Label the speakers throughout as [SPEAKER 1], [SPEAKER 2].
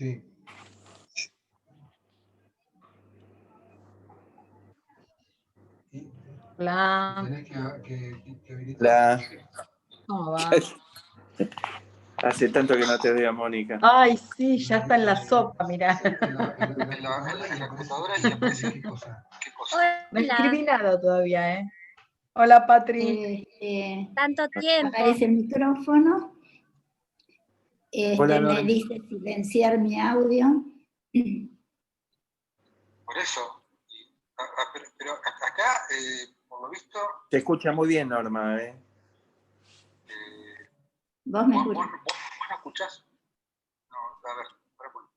[SPEAKER 1] Sí.
[SPEAKER 2] Hola.
[SPEAKER 1] Tenés que habilitar.
[SPEAKER 3] Hola.
[SPEAKER 2] ¿Cómo va?
[SPEAKER 3] Hace tanto que no te veo, Mónica.
[SPEAKER 2] Ay, sí, ya está en la sopa, mirá.
[SPEAKER 1] En la computadora y aparece qué cosa.
[SPEAKER 2] No escribí nada todavía, ¿eh? Hola, Patri.
[SPEAKER 4] Tanto tiempo.
[SPEAKER 5] Aparece el micrófono.
[SPEAKER 3] Hola,
[SPEAKER 5] Me
[SPEAKER 3] Norma.
[SPEAKER 5] dice silenciar mi audio.
[SPEAKER 1] Por eso. Pero acá, por lo visto.
[SPEAKER 3] Te escucha muy bien, Norma, ¿eh?
[SPEAKER 5] ¿Vos me escuchás?
[SPEAKER 1] ¿Vos no escuchás? No, a ver, para poner.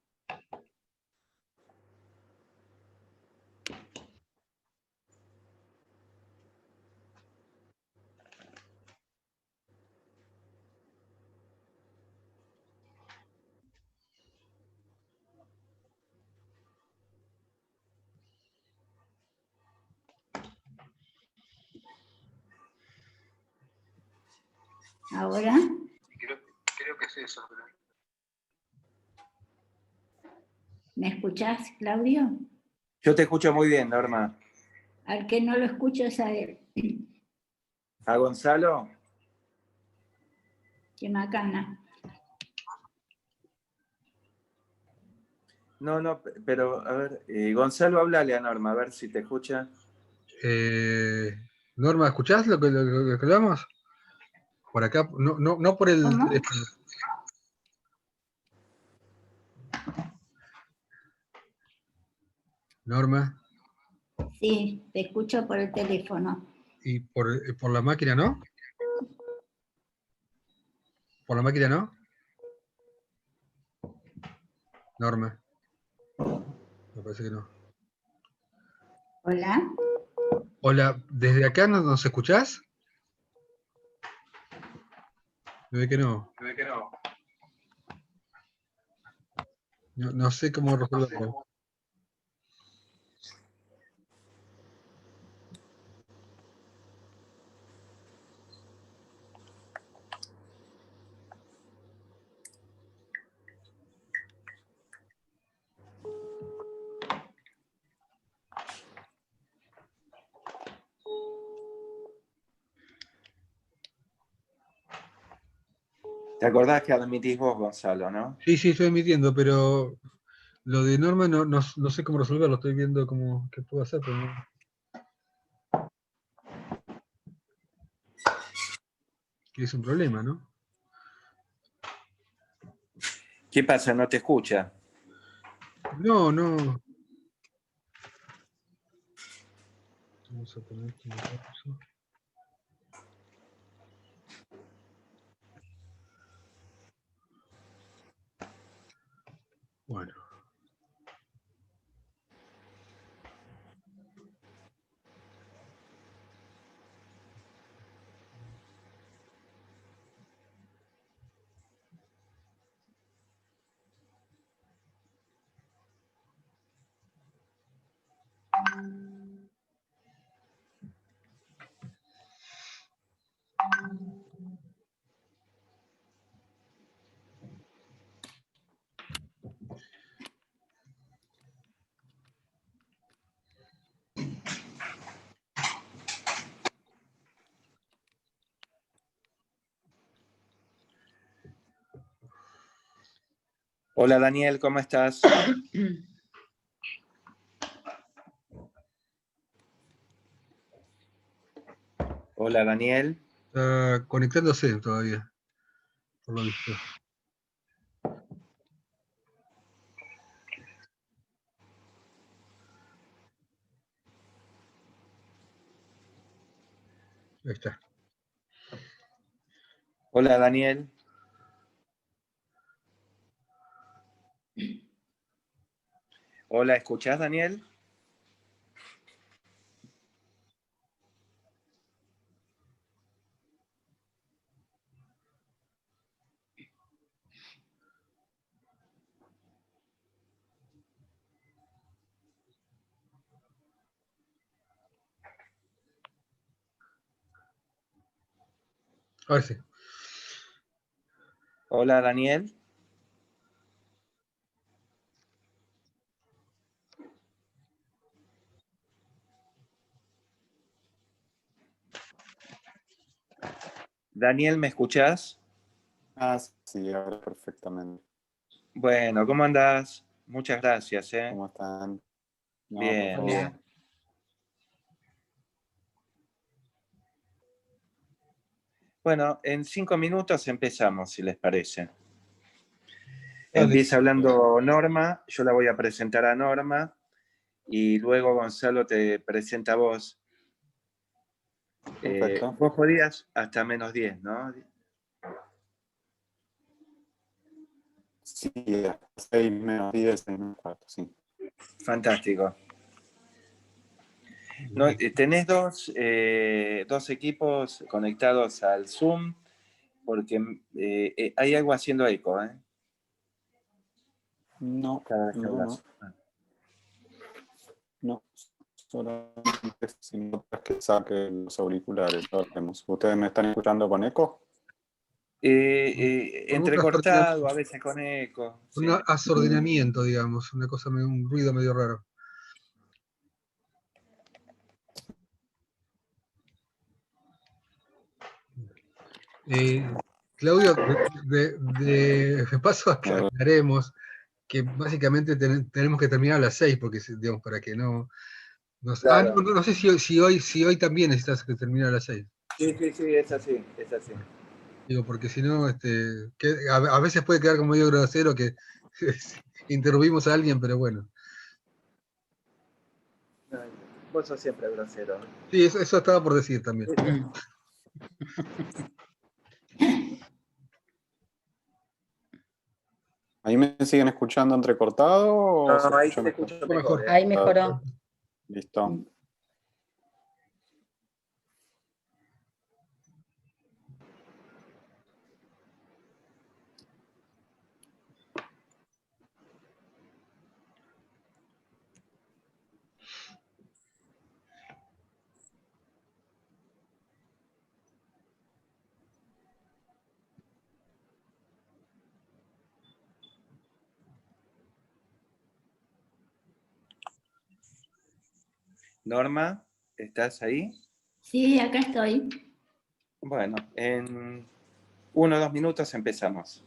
[SPEAKER 5] ¿Ahora?
[SPEAKER 1] Creo que es eso. Pero...
[SPEAKER 5] ¿Me escuchás, Claudio?
[SPEAKER 3] Yo te escucho muy bien, Norma.
[SPEAKER 5] Al que no lo escucho es a él.
[SPEAKER 3] ¿A Gonzalo?
[SPEAKER 5] Qué macana.
[SPEAKER 3] No, pero a ver, Gonzalo, háblale a Norma, a ver si te escucha.
[SPEAKER 6] Norma, ¿escuchás lo que hablamos? Por acá, no por el...
[SPEAKER 5] ¿Cómo?
[SPEAKER 6] Norma,
[SPEAKER 5] Sí, te escucho por el teléfono.
[SPEAKER 6] y por la máquina, ¿no? ¿Por la máquina, no? Norma. Me parece que no.
[SPEAKER 5] Hola.
[SPEAKER 6] Hola, ¿desde acá nos escuchás? Me ve que no. No sé cómo resolverlo.
[SPEAKER 3] ¿Te acordás que admitís vos, Gonzalo, no?
[SPEAKER 6] Sí, estoy emitiendo, pero lo de Norma no sé cómo resolverlo. Estoy viendo qué puedo hacer, pero no. Que es un problema, ¿no?
[SPEAKER 3] ¿Qué pasa? ¿No te escucha?
[SPEAKER 6] No. Vamos a poner aquí una pausa. Bueno.
[SPEAKER 3] Hola, Daniel, ¿cómo estás? Hola, Daniel.
[SPEAKER 6] Está conectándose todavía, por lo visto. Ahí está.
[SPEAKER 3] Hola, Daniel. Hola, ¿escuchás, Daniel?
[SPEAKER 6] Ahora sí.
[SPEAKER 3] Hola, Daniel. Daniel, ¿me escuchás?
[SPEAKER 7] Ah, sí, ahora perfectamente.
[SPEAKER 3] Bueno, ¿cómo andás? Muchas gracias, ¿eh?
[SPEAKER 7] ¿Cómo están? No, por
[SPEAKER 3] Bien,
[SPEAKER 7] favor.
[SPEAKER 3] bien. Bueno, en 5 minutos empezamos, si les parece.
[SPEAKER 6] Dale.
[SPEAKER 3] Empieza hablando Norma, yo la voy a presentar a Norma y luego Gonzalo te presenta a vos.
[SPEAKER 7] Perfecto.
[SPEAKER 3] Vos podías hasta -10, ¿no?
[SPEAKER 7] Sí, hasta 6 menos 10, 6 menos 4, sí.
[SPEAKER 3] Fantástico. No, tenés dos equipos conectados al Zoom porque hay algo haciendo eco, ¿eh?
[SPEAKER 7] No,
[SPEAKER 3] Cada vez que
[SPEAKER 7] no,
[SPEAKER 3] hablas.
[SPEAKER 7] no. Solamente si notas que saque los auriculares. Lo hacemos. ¿Ustedes me están escuchando con eco?
[SPEAKER 3] Entrecortado, a veces con eco. Sí.
[SPEAKER 6] Un asordinamiento, digamos, una cosa, un ruido medio raro. Claudio, de paso aclaremos que básicamente tenemos que terminar a las 6, porque, digamos, para que no...
[SPEAKER 3] Claro.
[SPEAKER 6] no sé si hoy también necesitas que termine a las 6.
[SPEAKER 3] Sí, es así, es así.
[SPEAKER 6] Digo, porque si no, a veces puede quedar como medio grosero que interrumpimos a alguien, pero bueno.
[SPEAKER 3] Vos sos siempre grosero.
[SPEAKER 6] Sí, eso estaba por decir también.
[SPEAKER 7] ¿Ahí me siguen escuchando entrecortado? ¿O
[SPEAKER 3] No, ahí
[SPEAKER 7] se
[SPEAKER 3] te
[SPEAKER 7] escucha
[SPEAKER 3] escucho
[SPEAKER 6] Mejor.
[SPEAKER 3] mejor.
[SPEAKER 2] Ahí mejoró.
[SPEAKER 7] Listo.
[SPEAKER 3] Norma, ¿estás ahí?
[SPEAKER 5] Sí, acá estoy.
[SPEAKER 3] Bueno, en 1 o 2 minutos empezamos.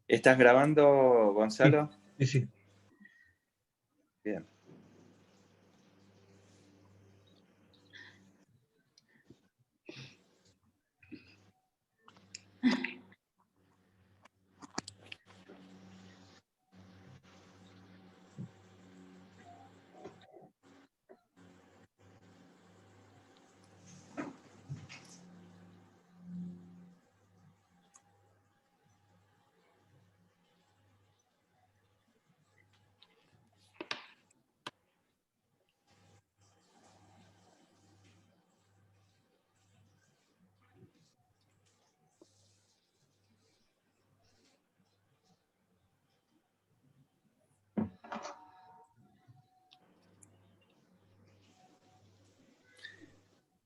[SPEAKER 3] ¿Estás grabando, Gonzalo?
[SPEAKER 6] Sí.
[SPEAKER 3] Bien.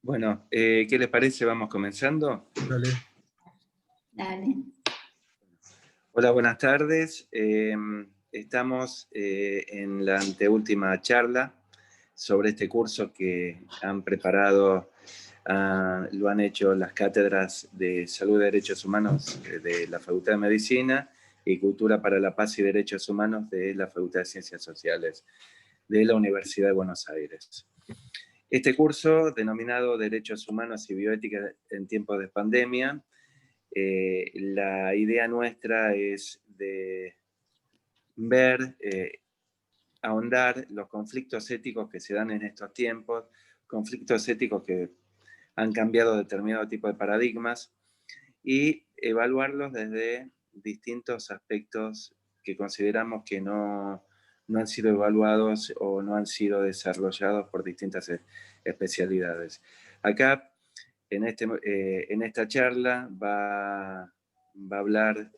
[SPEAKER 3] Bueno, ¿qué les parece? ¿Vamos comenzando?
[SPEAKER 6] Dale.
[SPEAKER 5] Dale.
[SPEAKER 3] Hola, buenas tardes. Estamos en la anteúltima charla sobre este curso que han preparado, lo han hecho las cátedras de Salud y Derechos Humanos de la Facultad de Medicina y Cultura para la Paz y Derechos Humanos de la Facultad de Ciencias Sociales de la Universidad de Buenos Aires. Este curso, denominado Derechos Humanos y Bioética en tiempos de pandemia, la idea nuestra es de ver, ahondar los conflictos éticos que se dan en estos tiempos, conflictos éticos que han cambiado determinado tipo de paradigmas y evaluarlos desde distintos aspectos que consideramos que no han sido evaluados o no han sido desarrollados por distintas especialidades. Acá, en esta charla, va a hablar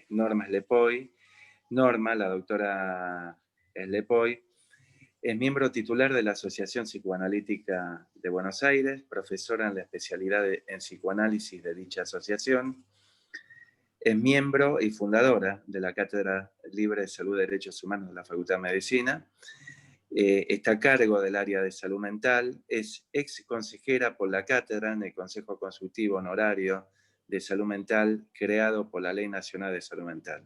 [SPEAKER 3] Norma Slepoy. Norma, la doctora Slepoy, es miembro titular de la Asociación Psicoanalítica de Buenos Aires, profesora en la especialidad en psicoanálisis de dicha asociación. Es miembro y fundadora de la Cátedra Libre de Salud y Derechos Humanos de la Facultad de Medicina. Está a cargo del área de salud mental. Es ex consejera por la cátedra en el Consejo Consultivo Honorario de Salud Mental, creado por la Ley Nacional de Salud Mental.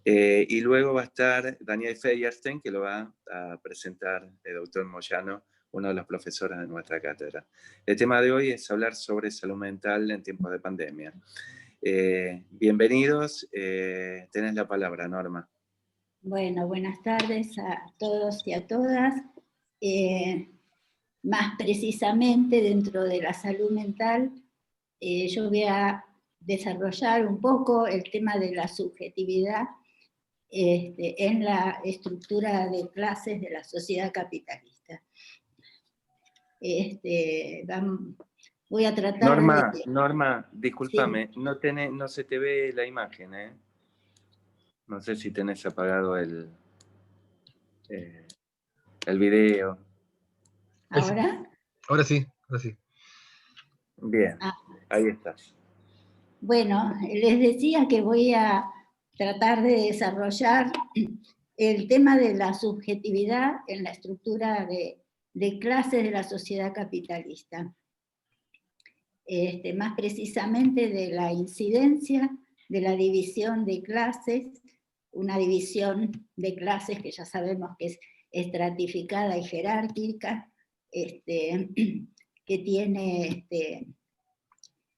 [SPEAKER 3] Y luego va a estar Daniel Feyerstein, que lo va a presentar el doctor Moyano, uno de los profesores de nuestra cátedra. El tema de hoy es hablar sobre salud mental en tiempos de pandemia. Bienvenidos, tenés la palabra, Norma.
[SPEAKER 5] Bueno, buenas tardes a todos y a todas. Más precisamente dentro de la salud mental, yo voy a desarrollar un poco el tema de la subjetividad en la estructura de clases de la sociedad capitalista. Voy a tratar
[SPEAKER 3] Norma, discúlpame, sí. No se te ve la imagen, ¿eh? No sé si tenés apagado el video.
[SPEAKER 5] ¿Ahora?
[SPEAKER 6] Ahora sí, ahora sí.
[SPEAKER 3] Bien, ahí estás.
[SPEAKER 5] Bueno, les decía que voy a tratar de desarrollar el tema de la subjetividad en la estructura de clases de la sociedad capitalista. Más precisamente de la incidencia de la división de clases, una división de clases que ya sabemos que es estratificada y jerárquica, que tiene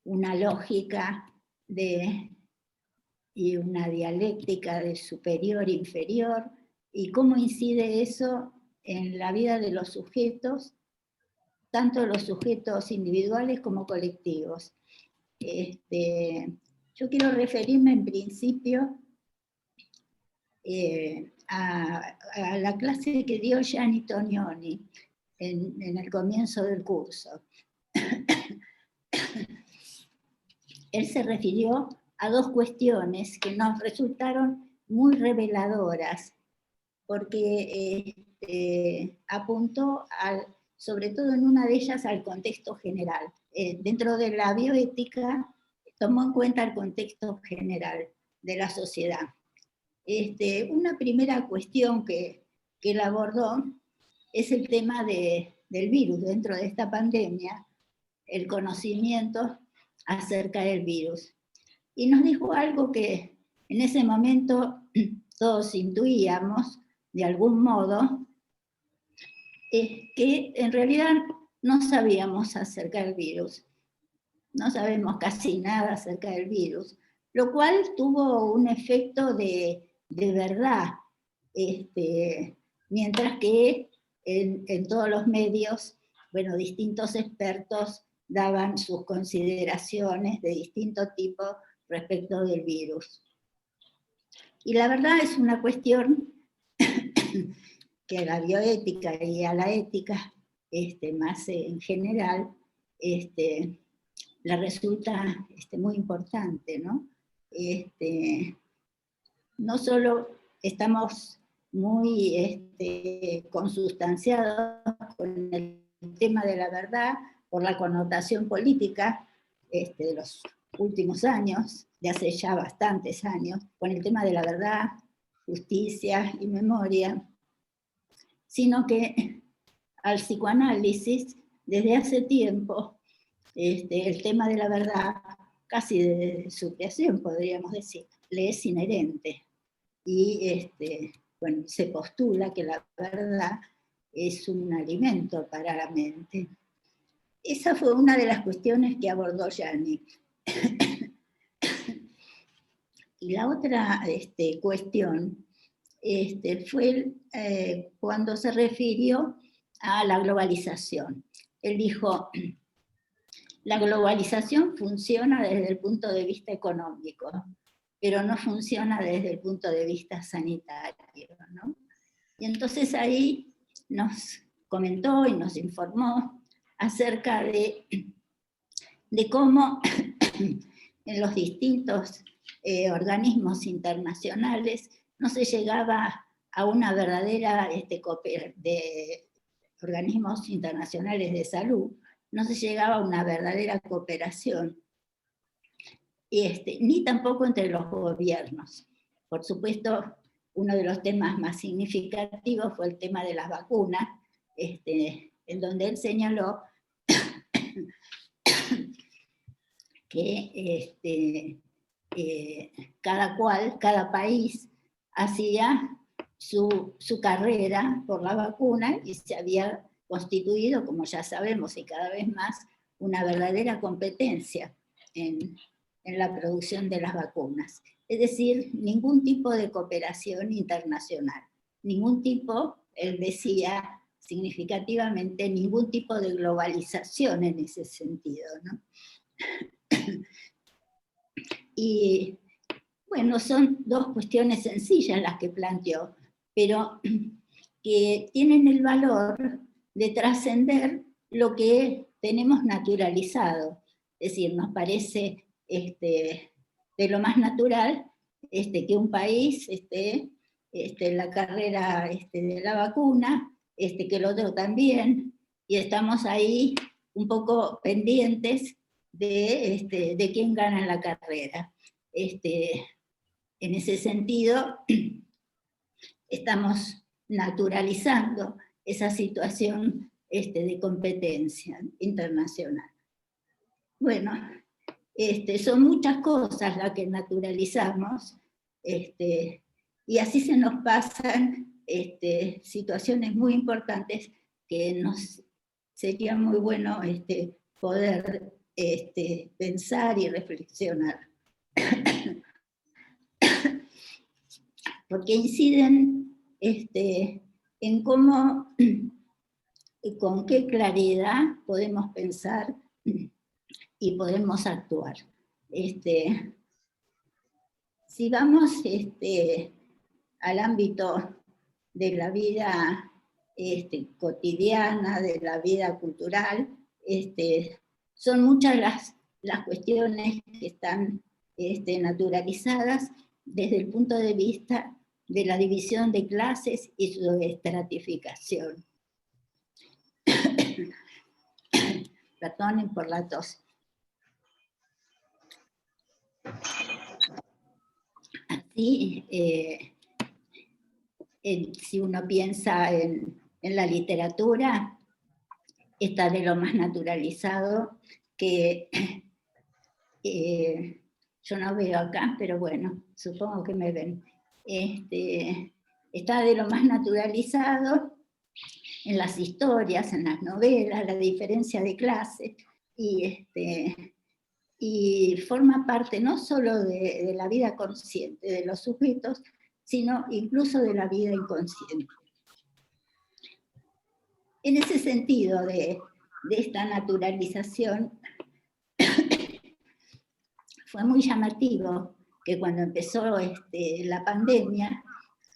[SPEAKER 5] una lógica y una dialéctica de superior-inferior, y cómo incide eso en la vida de los sujetos, tanto los sujetos individuales como colectivos. Yo quiero referirme en principio a la clase que dio Gianni Tognoni en el comienzo del curso. Él se refirió a dos cuestiones que nos resultaron muy reveladoras, porque apuntó sobre todo en una de ellas al contexto general. Dentro de la bioética tomó en cuenta el contexto general de la sociedad. Una primera cuestión que él abordó es el tema del virus dentro de esta pandemia, el conocimiento acerca del virus. Y nos dijo algo que en ese momento todos intuíamos, de algún modo, que en realidad no sabíamos acerca del virus. No sabemos casi nada acerca del virus, lo cual tuvo un efecto de verdad, mientras que en todos los medios, bueno, distintos expertos daban sus consideraciones de distinto tipo respecto del virus. Y la verdad es una cuestión que a la bioética y a la ética, más en general, le resulta muy importante, ¿no? No solo estamos muy consustanciados con el tema de la verdad por la connotación política de los últimos años, de hace ya bastantes años, con el tema de la verdad, justicia y memoria, sino que al psicoanálisis, desde hace tiempo, el tema de la verdad, casi desde su creación, podríamos decir, le es inherente. Y bueno, se postula que la verdad es un alimento para la mente. Esa fue una de las cuestiones que abordó Gianni. Y la otra cuestión fue cuando se refirió a la globalización. Él dijo, la globalización funciona desde el punto de vista económico, pero no funciona desde el punto de vista sanitario, ¿no? Y entonces ahí nos comentó y nos informó acerca de cómo en los distintos organismos internacionales no se llegaba a una verdadera de organismos internacionales de salud, no se llegaba a una verdadera cooperación. ni tampoco entre los gobiernos. Por supuesto, uno de los temas más significativos fue el tema de las vacunas, en donde él señaló que cada país hacía su carrera por la vacuna y se había constituido, como ya sabemos, y cada vez más, una verdadera competencia en la producción de las vacunas. Es decir, ningún tipo de cooperación internacional, ningún tipo, él decía significativamente, ningún tipo de globalización en ese sentido, ¿no? Y bueno, son dos cuestiones sencillas las que planteó, pero que tienen el valor de trascender lo que tenemos naturalizado. Es decir, nos parece de lo más natural que un país esté en la carrera de la vacuna, que el otro también, y estamos ahí un poco pendientes de quién gana en la carrera. En ese sentido, estamos naturalizando esa situación de competencia internacional. Bueno, son muchas cosas las que naturalizamos, y así se nos pasan situaciones muy importantes que nos sería muy bueno poder pensar y reflexionar. Porque inciden en cómo y con qué claridad podemos pensar y podemos actuar. Si vamos al ámbito de la vida cotidiana, de la vida cultural, son muchas las cuestiones que están naturalizadas desde el punto de vista de la división de clases y su estratificación. Perdonen por la tos. Así, si uno piensa en la literatura, está de lo más naturalizado que yo no veo acá, pero bueno, supongo que me ven. Está de lo más naturalizado en las historias, en las novelas, la diferencia de clase, y forma parte no solo de la vida consciente de los sujetos, sino incluso de la vida inconsciente. En ese sentido de esta naturalización, fue muy llamativo que cuando empezó la pandemia,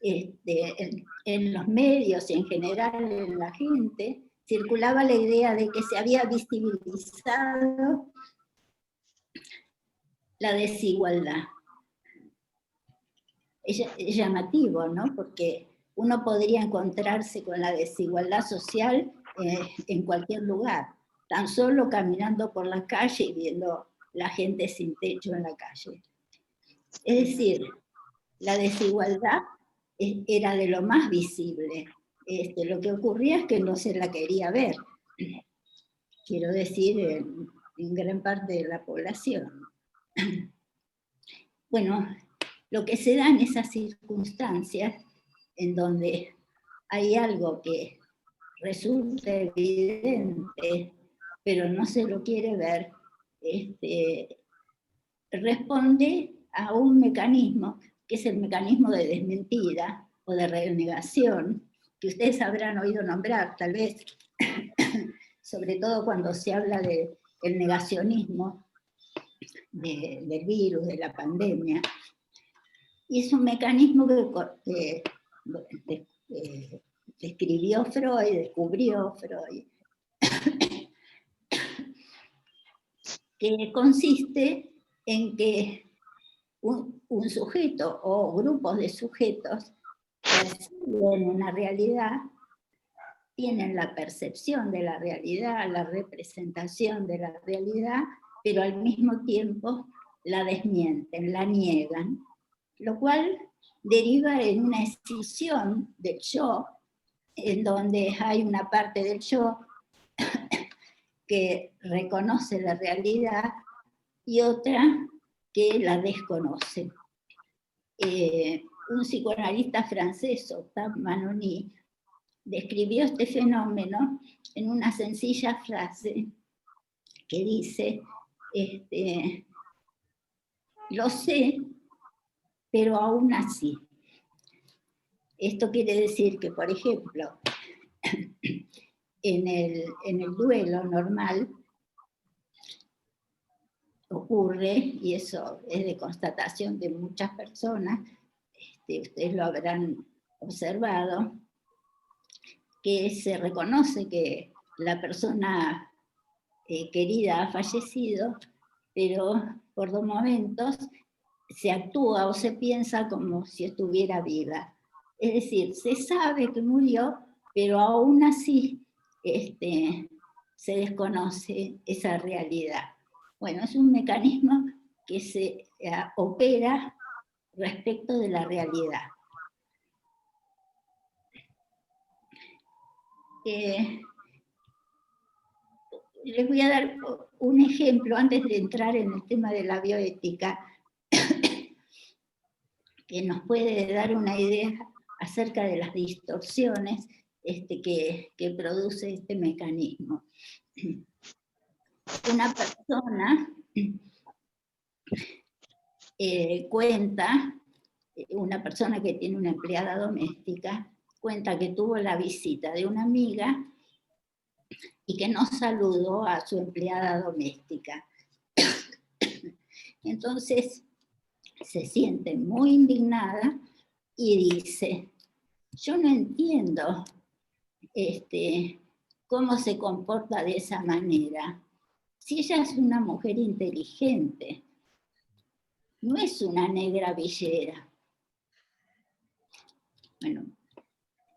[SPEAKER 5] en los medios y en general en la gente, circulaba la idea de que se había visibilizado la desigualdad. Es llamativo, ¿no? Porque uno podría encontrarse con la desigualdad social en cualquier lugar, tan solo caminando por la calle y viendo la gente sin techo en la calle. Es decir, la desigualdad era de lo más visible. Lo que ocurría es que no se la quería ver. Quiero decir, en gran parte de la población. Bueno, lo que se da en esas circunstancias, en donde hay algo que resulta evidente, pero no se lo quiere ver, responde a un mecanismo, que es el mecanismo de desmentida o de renegación, que ustedes habrán oído nombrar, tal vez, sobre todo cuando se habla del negacionismo del virus, de la pandemia. Y es un mecanismo que describió Freud, descubrió Freud, que consiste en que un sujeto o grupos de sujetos perciben una realidad, tienen la percepción de la realidad, la representación de la realidad, pero al mismo tiempo la desmienten, la niegan, lo cual deriva en una escisión del yo, en donde hay una parte del yo que reconoce la realidad y otra que la desconoce. Un psicoanalista francés, Octave Manoni, describió este fenómeno en una sencilla frase que dice, lo sé, pero aún así. Esto quiere decir que, por ejemplo, en el duelo normal ocurre, y eso es de constatación de muchas personas, ustedes lo habrán observado, que se reconoce que la persona querida ha fallecido, pero por dos momentos se actúa o se piensa como si estuviera viva. Es decir, se sabe que murió, pero aún así se desconoce esa realidad. Bueno, es un mecanismo que se opera respecto de la realidad. Les voy a dar un ejemplo antes de entrar en el tema de la bioética, que nos puede dar una idea acerca de las distorsiones que produce este mecanismo. Una persona cuenta, una persona que tiene una empleada doméstica, cuenta que tuvo la visita de una amiga y que no saludó a su empleada doméstica. Entonces se siente muy indignada y dice, yo no entiendo cómo se comporta de esa manera. Si ella es una mujer inteligente, no es una negra villera. Bueno,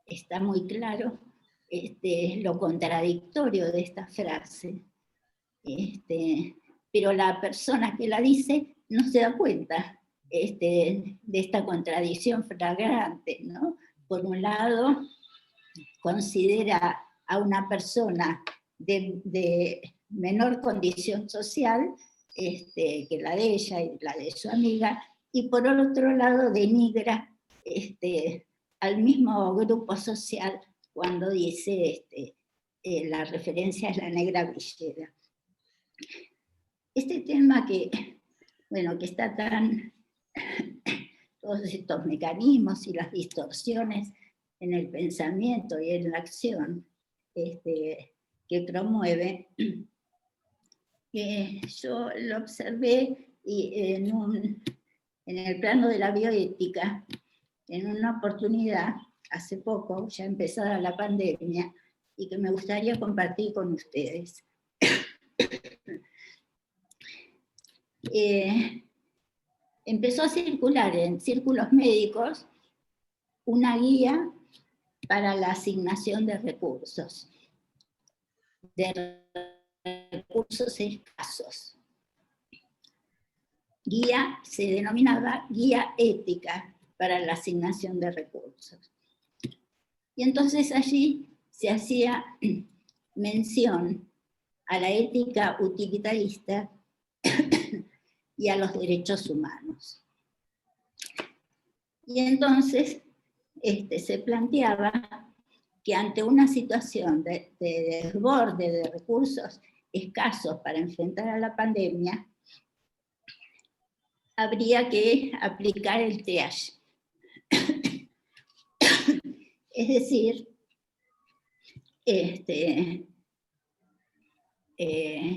[SPEAKER 5] está muy claro lo contradictorio de esta frase. Pero la persona que la dice no se da cuenta de esta contradicción flagrante, ¿no? Por un lado, considera a una persona de menor condición social que la de ella y la de su amiga, y por otro lado denigra al mismo grupo social cuando dice la referencia es la negra villera. Este tema que está tan, todos estos mecanismos y las distorsiones en el pensamiento y en la acción que promueve, yo lo observé y en el plano de la bioética, en una oportunidad, hace poco, ya empezada la pandemia, y que me gustaría compartir con ustedes. Empezó a circular en círculos médicos una guía para la asignación de recursos escasos. Guía se denominaba guía ética para la asignación de recursos. Y entonces allí se hacía mención a la ética utilitarista y a los derechos humanos. Y entonces se planteaba que ante una situación de desborde de recursos escasos para enfrentar a la pandemia, habría que aplicar el triage. Es decir,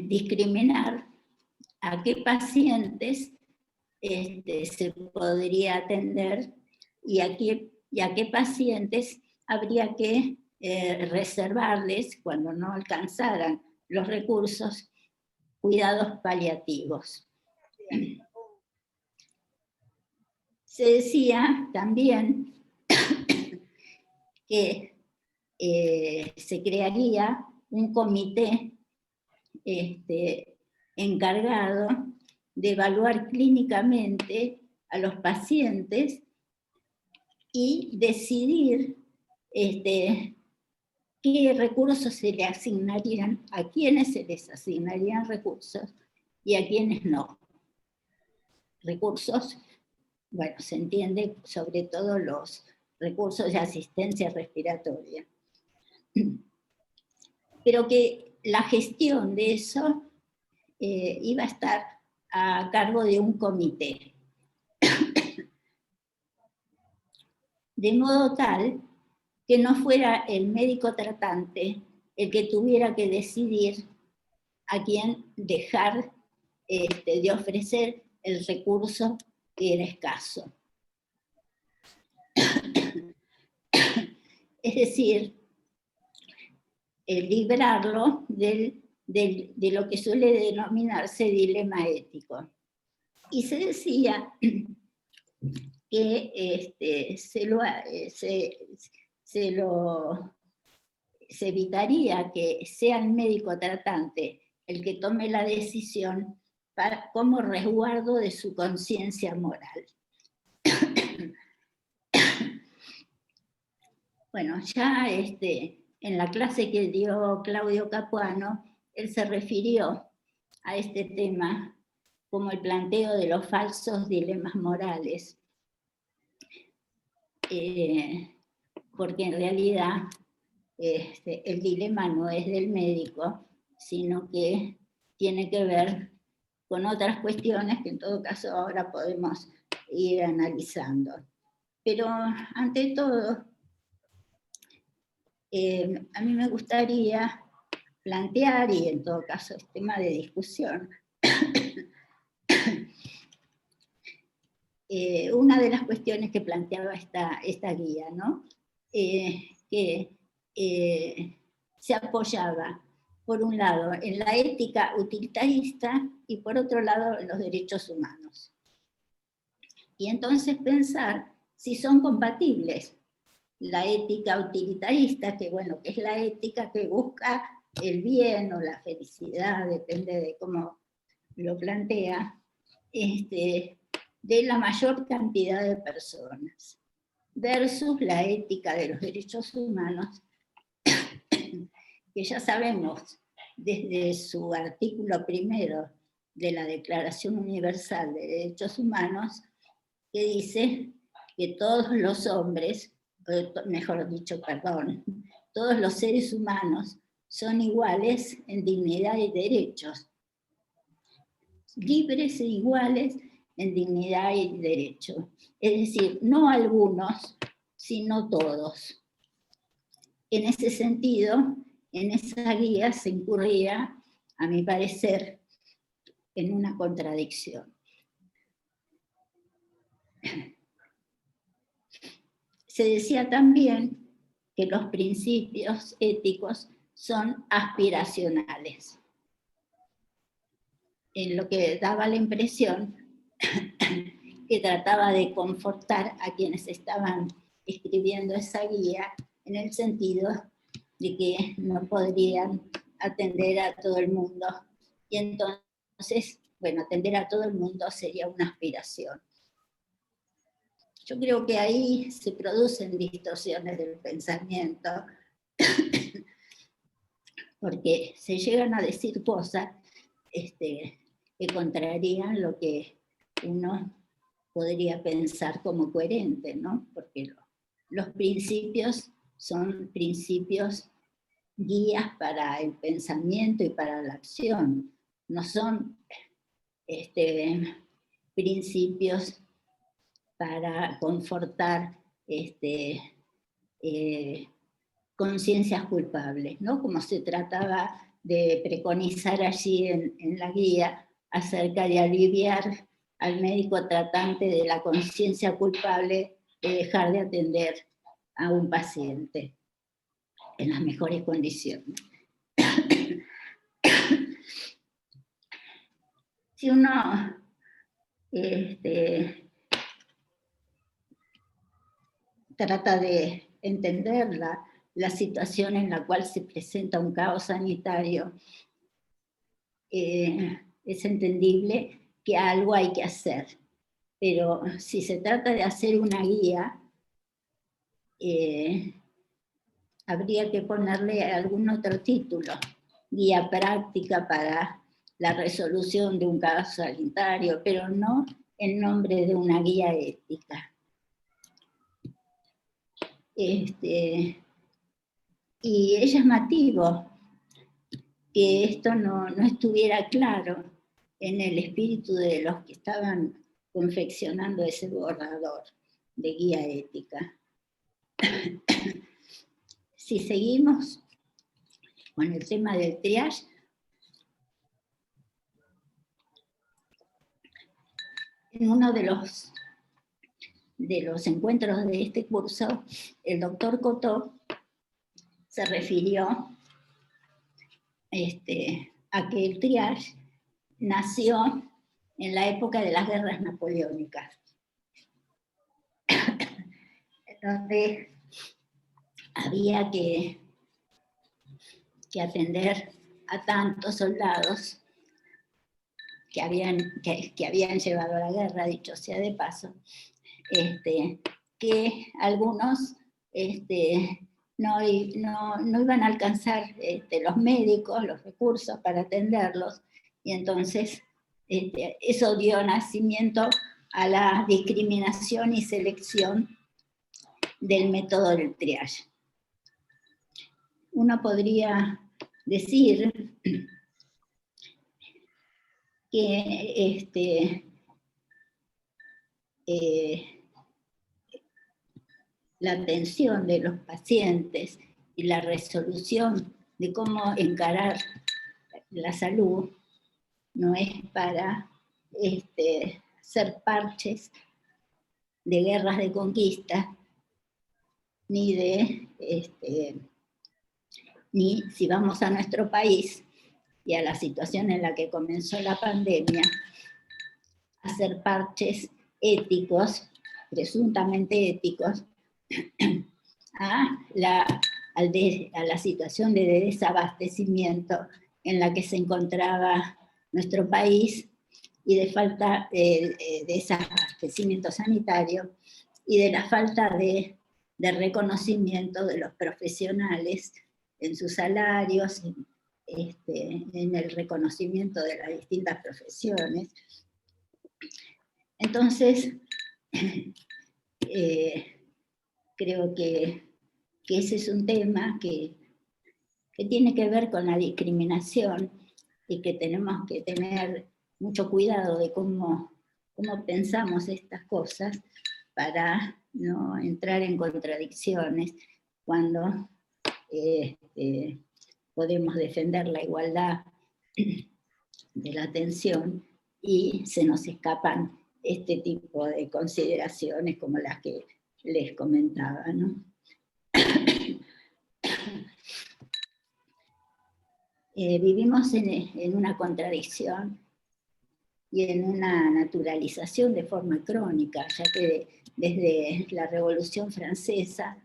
[SPEAKER 5] discriminar a qué pacientes se podría atender y a qué pacientes habría que reservarles, cuando no alcanzaran los recursos, cuidados paliativos. Se decía también que se crearía un comité encargado de evaluar clínicamente a los pacientes y decidir qué recursos se le asignarían, a quiénes se les asignarían recursos y a quiénes no. Recursos, bueno, se entiende sobre todo los recursos de asistencia respiratoria. Pero que la gestión de eso iba a estar a cargo de un comité. De modo tal que no fuera el médico tratante el que tuviera que decidir a quién dejar de ofrecer el recurso que era escaso. Es decir, librarlo de lo que suele denominarse dilema ético. Y se decía que se evitaría que sea el médico tratante el que tome la decisión como resguardo de su conciencia moral. Bueno, ya en la clase que dio Claudio Capuano, él se refirió a este tema como el planteo de los falsos dilemas morales, porque en realidad el dilema no es del médico, sino que tiene que ver con otras cuestiones que en todo caso ahora podemos ir analizando. Pero ante todo, a mí me gustaría plantear, y en todo caso es tema de discusión, una de las cuestiones que planteaba esta guía, ¿no? Que se apoyaba, por un lado, en la ética utilitarista y por otro lado, en los derechos humanos. Y entonces pensar si son compatibles la ética utilitarista, que bueno, que es la ética que busca el bien o la felicidad, depende de cómo lo plantea, de la mayor cantidad de personas, versus la ética de los derechos humanos, que ya sabemos desde su artículo primero de la Declaración Universal de Derechos Humanos, que dice que todos los hombres, mejor dicho, perdón, todos los seres humanos son iguales en dignidad y derechos, libres e iguales en dignidad y derecho. Es decir, no algunos, sino todos. En ese sentido, en esa guía se incurría, a mi parecer, en una contradicción. Se decía también que los principios éticos son aspiracionales, en lo que daba la impresión que trataba de confortar a quienes estaban escribiendo esa guía, en el sentido de que no podrían atender a todo el mundo, y entonces, bueno, atender a todo el mundo sería una aspiración. Yo creo que ahí se producen distorsiones del pensamiento, porque se llegan a decir cosas que contrarían lo que uno podría pensar como coherente, ¿no? Porque los principios son principios guías para el pensamiento y para la acción, no son principios para confortar conciencias culpables, ¿no? Como se trataba de preconizar allí en la guía acerca de aliviar al médico tratante de la conciencia culpable de dejar de atender a un paciente en las mejores condiciones. Si uno trata de entender la situación en la cual se presenta un caos sanitario, es entendible que algo hay que hacer. Pero si se trata de hacer una guía, habría que ponerle algún otro título, guía práctica para la resolución de un caso sanitario, pero no en nombre de una guía ética. Y es llamativo que esto no estuviera claro en el espíritu de los que estaban confeccionando ese borrador de guía ética. Si seguimos con el tema del triage, en uno de los encuentros de este curso, el doctor Cotó se refirió a que el triage nació en la época de las guerras napoleónicas, donde había que atender a tantos soldados que habían llevado a la guerra, dicho sea de paso, que algunos no iban a alcanzar los médicos, los recursos para atenderlos, y entonces eso dio nacimiento a la discriminación y selección del método del triage. Uno podría decir que la atención de los pacientes y la resolución de cómo encarar la salud no es para hacer parches de guerras de conquista, ni si vamos a nuestro país y a la situación en la que comenzó la pandemia, hacer parches éticos, presuntamente éticos, a la situación de desabastecimiento en la que se encontraba nuestro país y de falta de desabastecimiento sanitario y de la falta de reconocimiento de los profesionales en sus salarios, en el reconocimiento de las distintas profesiones. Entonces, creo que ese es un tema que tiene que ver con la discriminación y que tenemos que tener mucho cuidado de cómo pensamos estas cosas para no entrar en contradicciones cuando podemos defender la igualdad de la atención y se nos escapan este tipo de consideraciones como las que les comentaba, ¿no? Vivimos en una contradicción y en una naturalización de forma crónica, ya que desde la Revolución Francesa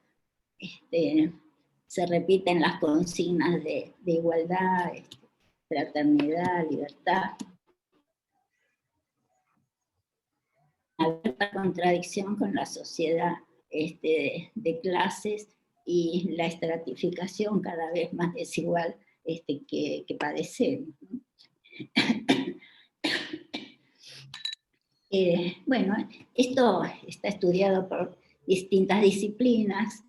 [SPEAKER 5] se repiten las consignas de igualdad, fraternidad, libertad. Hay contradicción con la sociedad de clases y la estratificación cada vez más desigual que padecemos. Bueno, esto está estudiado por distintas disciplinas,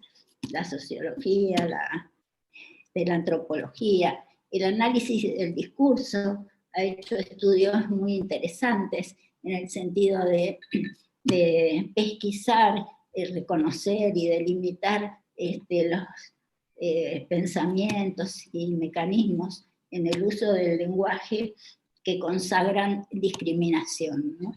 [SPEAKER 5] la sociología, la antropología, el análisis del discurso ha hecho estudios muy interesantes en el sentido de pesquisar, reconocer y delimitar los pensamientos y mecanismos en el uso del lenguaje que consagran discriminación, ¿no?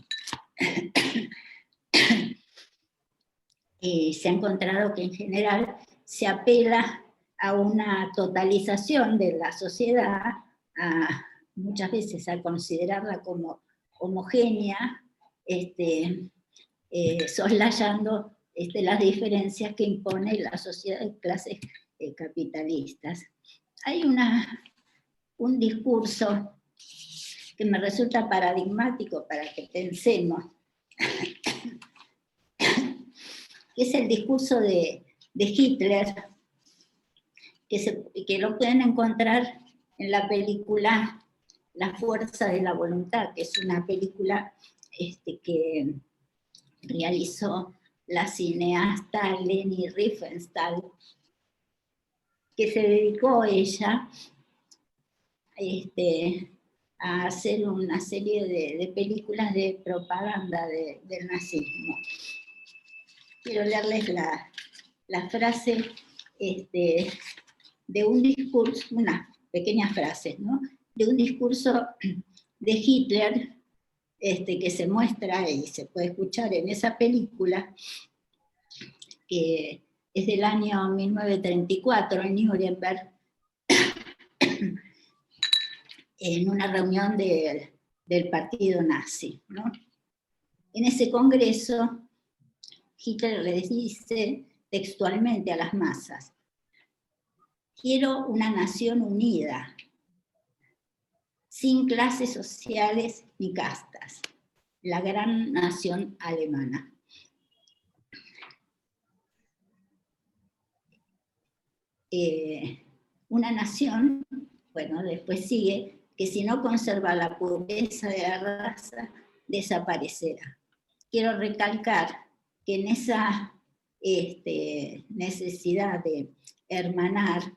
[SPEAKER 5] Se ha encontrado que en general se apela a una totalización de la sociedad, muchas veces a considerarla como homogénea, soslayando las diferencias que impone la sociedad de clases capitalistas. Hay un discurso que me resulta paradigmático para que pensemos, que es el discurso de Hitler, que lo pueden encontrar en la película La fuerza de la voluntad, que es una película que realizó la cineasta Leni Riefenstahl, que se dedicó ella a hacer una serie de películas de propaganda del nazismo. Quiero leerles la frase de un discurso, unas pequeñas frases, ¿no? De un discurso de Hitler que se muestra y se puede escuchar en esa película, que es del año 1934 en Nuremberg, en una reunión del partido nazi, ¿no? En ese congreso, Hitler les dice textualmente a las masas: quiero una nación unida, sin clases sociales ni castas, la gran nación alemana. Una nación, bueno, después sigue, que si no conserva la pureza de la raza, desaparecerá. Quiero recalcar que en esa necesidad de hermanar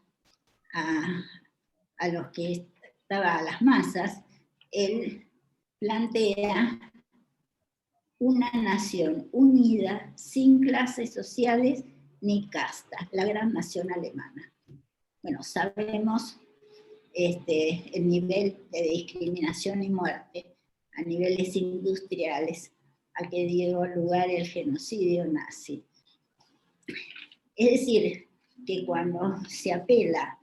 [SPEAKER 5] a los que estaban a las masas, él plantea una nación unida, sin clases sociales ni castas, la gran nación alemana. Bueno, sabemos el nivel de discriminación y muerte a niveles industriales a que dio lugar el genocidio nazi. Es decir, que cuando se apela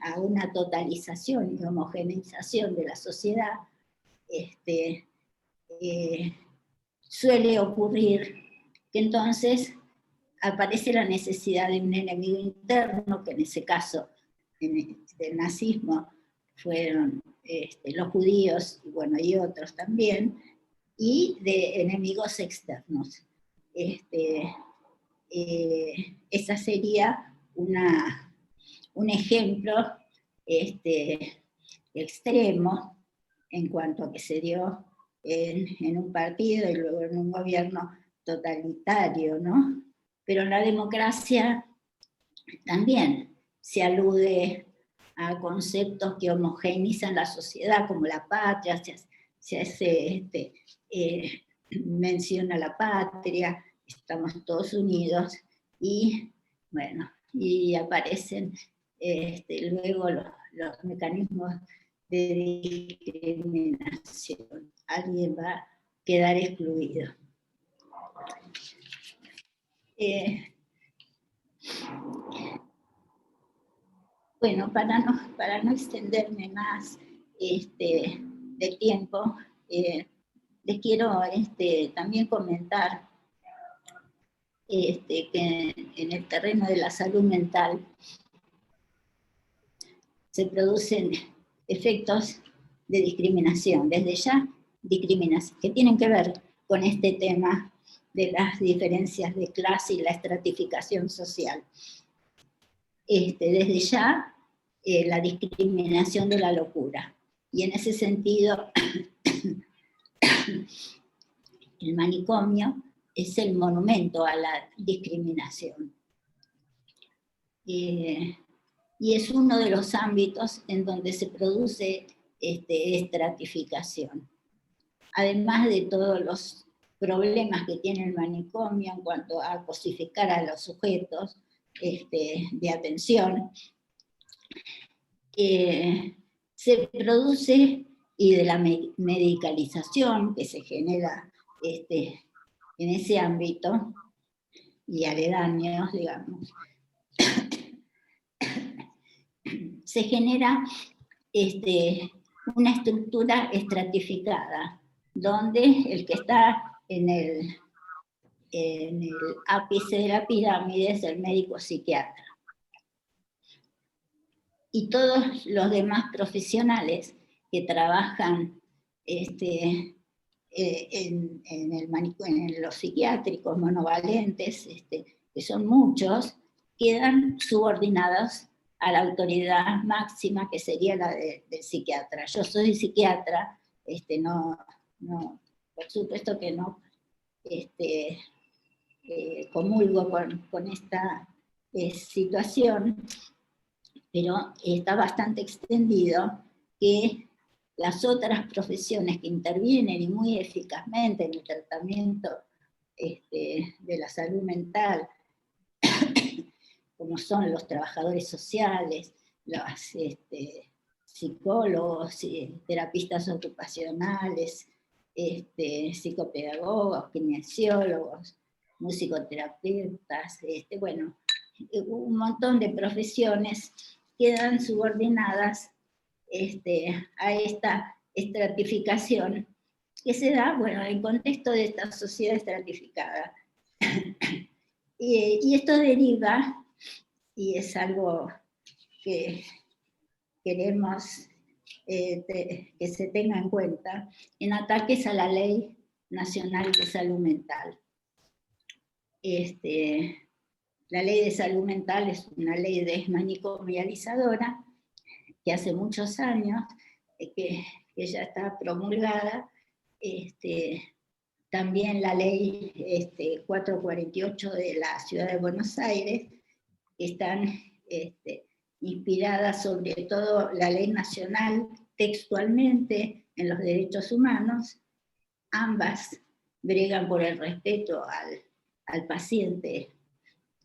[SPEAKER 5] a una totalización y homogeneización de la sociedad, suele ocurrir que entonces aparece la necesidad de un enemigo interno, que en ese caso, del nazismo, fueron los judíos, y bueno, y otros también, y de enemigos externos. Esa sería un ejemplo extremo en cuanto a que se dio en un partido y luego en un gobierno totalitario, ¿no? Pero en la democracia también se alude a conceptos que homogeneizan la sociedad, como la patria, se hace menciona la patria, estamos todos unidos, y bueno, y aparecen luego los mecanismos de discriminación. Alguien va a quedar excluido. Bueno, para no extenderme más de tiempo, les quiero también comentar que en el terreno de la salud mental se producen efectos de discriminación, desde ya discriminación, que tienen que ver con este tema de las diferencias de clase y la estratificación social. Desde ya, la discriminación de la locura. Y en ese sentido, el manicomio es el monumento a la discriminación. Y es uno de los ámbitos en donde se produce estratificación. Además de todos los problemas que tiene el manicomio en cuanto a cosificar a los sujetos de atención, se produce, y de la medicalización que se genera en ese ámbito, y aledaños, digamos, se genera una estructura estratificada, donde el que está en el ápice de la pirámide es el médico psiquiatra. Y todos los demás profesionales que trabajan en los psiquiátricos monovalentes, que son muchos, quedan subordinados a la autoridad máxima, que sería la del psiquiatra. Yo soy psiquiatra, por supuesto que no comulgo con esta situación, pero está bastante extendido que las otras profesiones que intervienen y muy eficazmente en el tratamiento de la salud mental, como son los trabajadores sociales, los psicólogos, terapistas ocupacionales, psicopedagogos, kinesiólogos, musicoterapeutas, bueno, un montón de profesiones quedan subordinadas a esta estratificación que se da, bueno, en el contexto de esta sociedad estratificada. Y esto deriva, y es algo que queremos que se tenga en cuenta, en ataques a la Ley Nacional de Salud Mental. La Ley de Salud Mental es una ley desmanicomializadora que hace muchos años que ya está promulgada. También la Ley 448 de la Ciudad de Buenos Aires, que están inspiradas sobre todo la Ley Nacional textualmente en los derechos humanos. Ambas bregan por el respeto al paciente,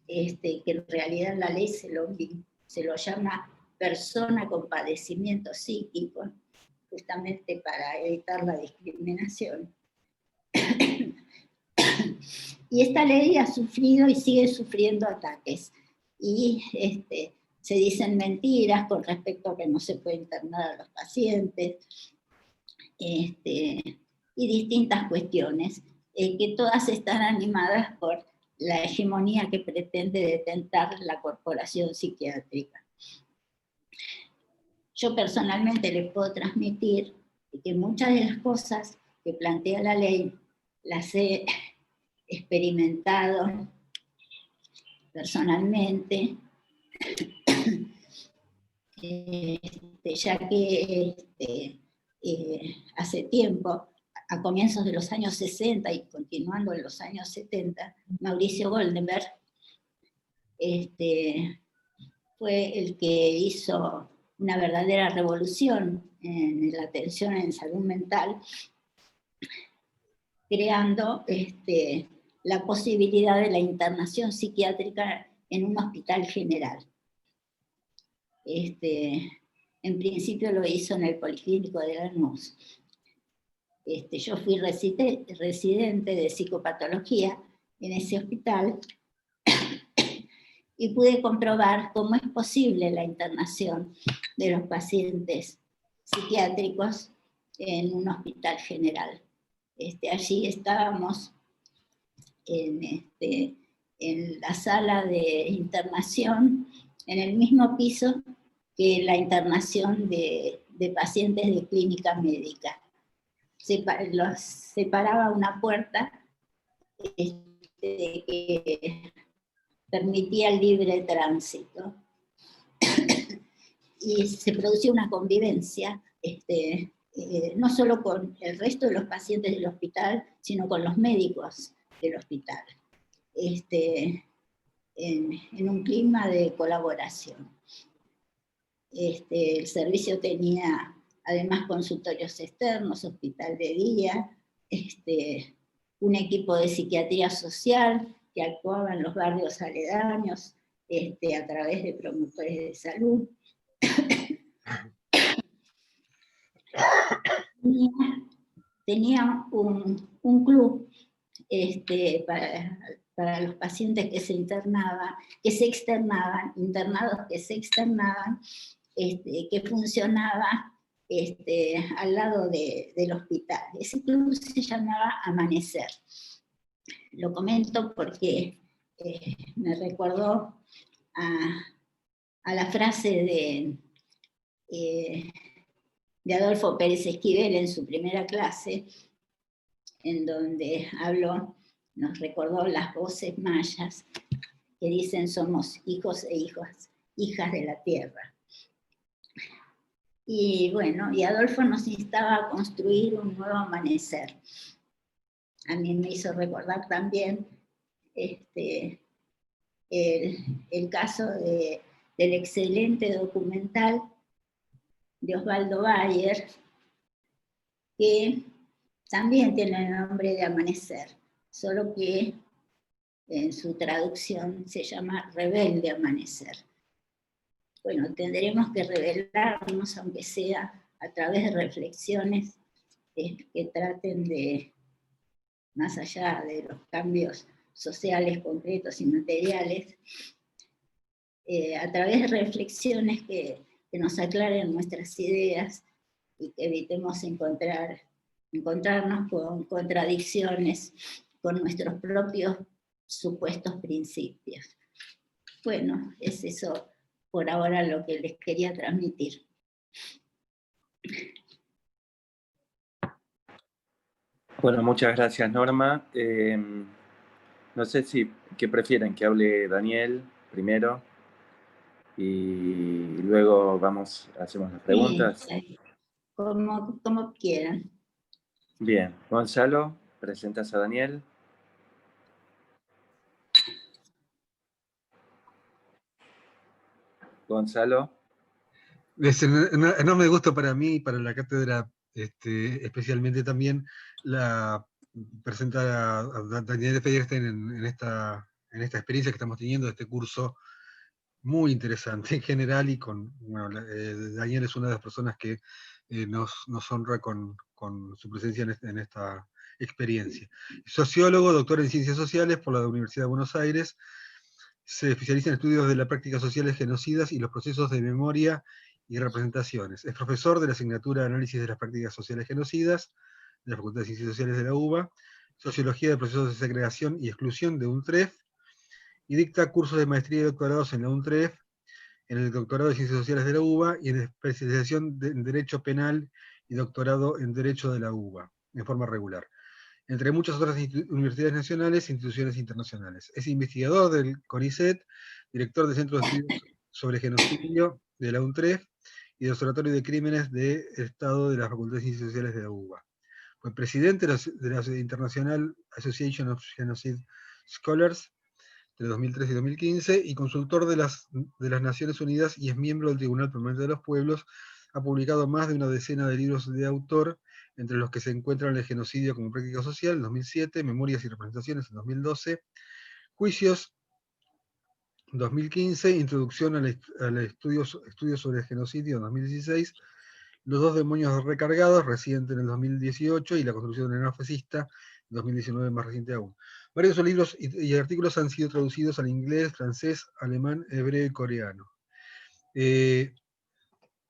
[SPEAKER 5] que en realidad la ley se lo llama persona con padecimiento psíquico, justamente para evitar la discriminación. Y esta ley ha sufrido y sigue sufriendo ataques. Y se dicen mentiras con respecto a que no se puede internar a los pacientes, y distintas cuestiones, que todas están animadas por la hegemonía que pretende detentar la corporación psiquiátrica. Yo personalmente les puedo transmitir que muchas de las cosas que plantea la ley las he experimentado personalmente, ya que hace tiempo, a comienzos de los años 60 y continuando en los años 70, Mauricio Goldenberg fue el que hizo una verdadera revolución en la atención en salud mental, creando la posibilidad de la internación psiquiátrica en un hospital general. En principio lo hizo en el Policlínico de Lanús. Yo fui residente de psicopatología en ese hospital y pude comprobar cómo es posible la internación de los pacientes psiquiátricos en un hospital general. Allí estábamos en la sala de internación, en el mismo piso que la internación de pacientes de clínica médica. Los separaba una puerta que permitía el libre tránsito. Y se producía una convivencia, no solo con el resto de los pacientes del hospital, sino con los médicos del hospital, en un clima de colaboración. El servicio tenía además consultorios externos, hospital de día, un equipo de psiquiatría social que actuaba en los barrios aledaños a través de promotores de salud. Tenía un club para los pacientes que se internaban, internados que se externaban, que funcionaba al lado del hospital. Ese club se llamaba Amanecer. Lo comento porque me recordó a la frase de Adolfo Pérez Esquivel en su primera clase, en donde habló, nos recordó las voces mayas que dicen somos hijos e hijas de la tierra. Y bueno, y Adolfo nos instaba a construir un nuevo amanecer. A mí me hizo recordar también el caso del excelente documental de Osvaldo Bayer, que también tiene el nombre de Amanecer, solo que en su traducción se llama Rebelde Amanecer. Bueno, tendremos que revelarnos, aunque sea a través de reflexiones que traten de, más allá de los cambios sociales, concretos y materiales, a través de reflexiones que nos aclaren nuestras ideas y que evitemos encontrarnos con contradicciones con nuestros propios supuestos principios. Bueno, es eso por ahora lo que les quería transmitir.
[SPEAKER 3] Bueno, muchas gracias, Norma. No sé qué prefieren, que hable Daniel primero y luego hacemos las preguntas.
[SPEAKER 5] Sí, como quieran.
[SPEAKER 3] Bien, Gonzalo, presentas a Daniel. Gonzalo.
[SPEAKER 6] Es un enorme gusto para mí y para la cátedra, especialmente también presentar a Daniel Feuerstein en esta experiencia que estamos teniendo, de este curso muy interesante en general, y Daniel es una de las personas que nos honra con su presencia en esta experiencia. Sociólogo, doctor en Ciencias Sociales por la Universidad de Buenos Aires, se especializa en estudios de las prácticas sociales genocidas y los procesos de memoria y representaciones. Es profesor de la asignatura de Análisis de las Prácticas Sociales Genocidas de la Facultad de Ciencias Sociales de la UBA, Sociología de Procesos de Segregación y Exclusión de UNTREF, y dicta cursos de maestría y doctorados en la UNTREF, en el doctorado de Ciencias Sociales de la UBA y en especialización en Derecho Penal y doctorado en Derecho de la UBA, en forma regular, entre muchas otras universidades nacionales e instituciones internacionales. Es investigador del CONICET, director del Centro de Estudios sobre Genocidio de la UNTREF y del Observatorio de Crímenes del Estado de la Facultad de Ciencias Sociales de la UBA. Fue presidente de la International Association of Genocide Scholars de 2013 y 2015, y consultor de las Naciones Unidas, y es miembro del Tribunal Permanente de los Pueblos. Ha publicado más de una decena de libros de autor, entre los que se encuentran El genocidio como práctica social, en 2007, Memorias y representaciones, en 2012, Juicios, 2015, Introducción al estudio sobre el genocidio, en 2016, Los dos demonios recargados, reciente en el 2018, y La construcción del neofascista, en 2019, más reciente aún. Varios de sus libros y artículos han sido traducidos al inglés, francés, alemán, hebreo y coreano.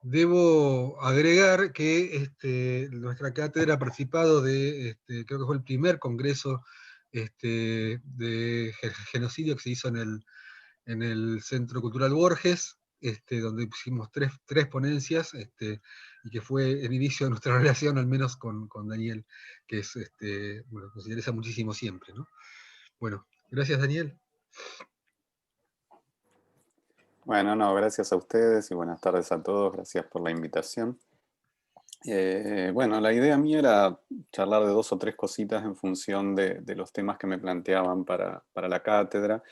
[SPEAKER 6] Debo agregar que nuestra cátedra ha participado creo que fue el primer congreso de genocidio que se hizo en el Centro Cultural Borges, donde pusimos tres ponencias, y que fue el inicio de nuestra relación, al menos con Daniel, que es, bueno, nos interesa muchísimo siempre, ¿no? Bueno, gracias, Daniel.
[SPEAKER 7] Bueno, no, gracias a ustedes y buenas tardes a todos. Gracias por la invitación. Bueno, la idea mía era charlar de 2 o 3 cositas en función de los temas que me planteaban para la cátedra,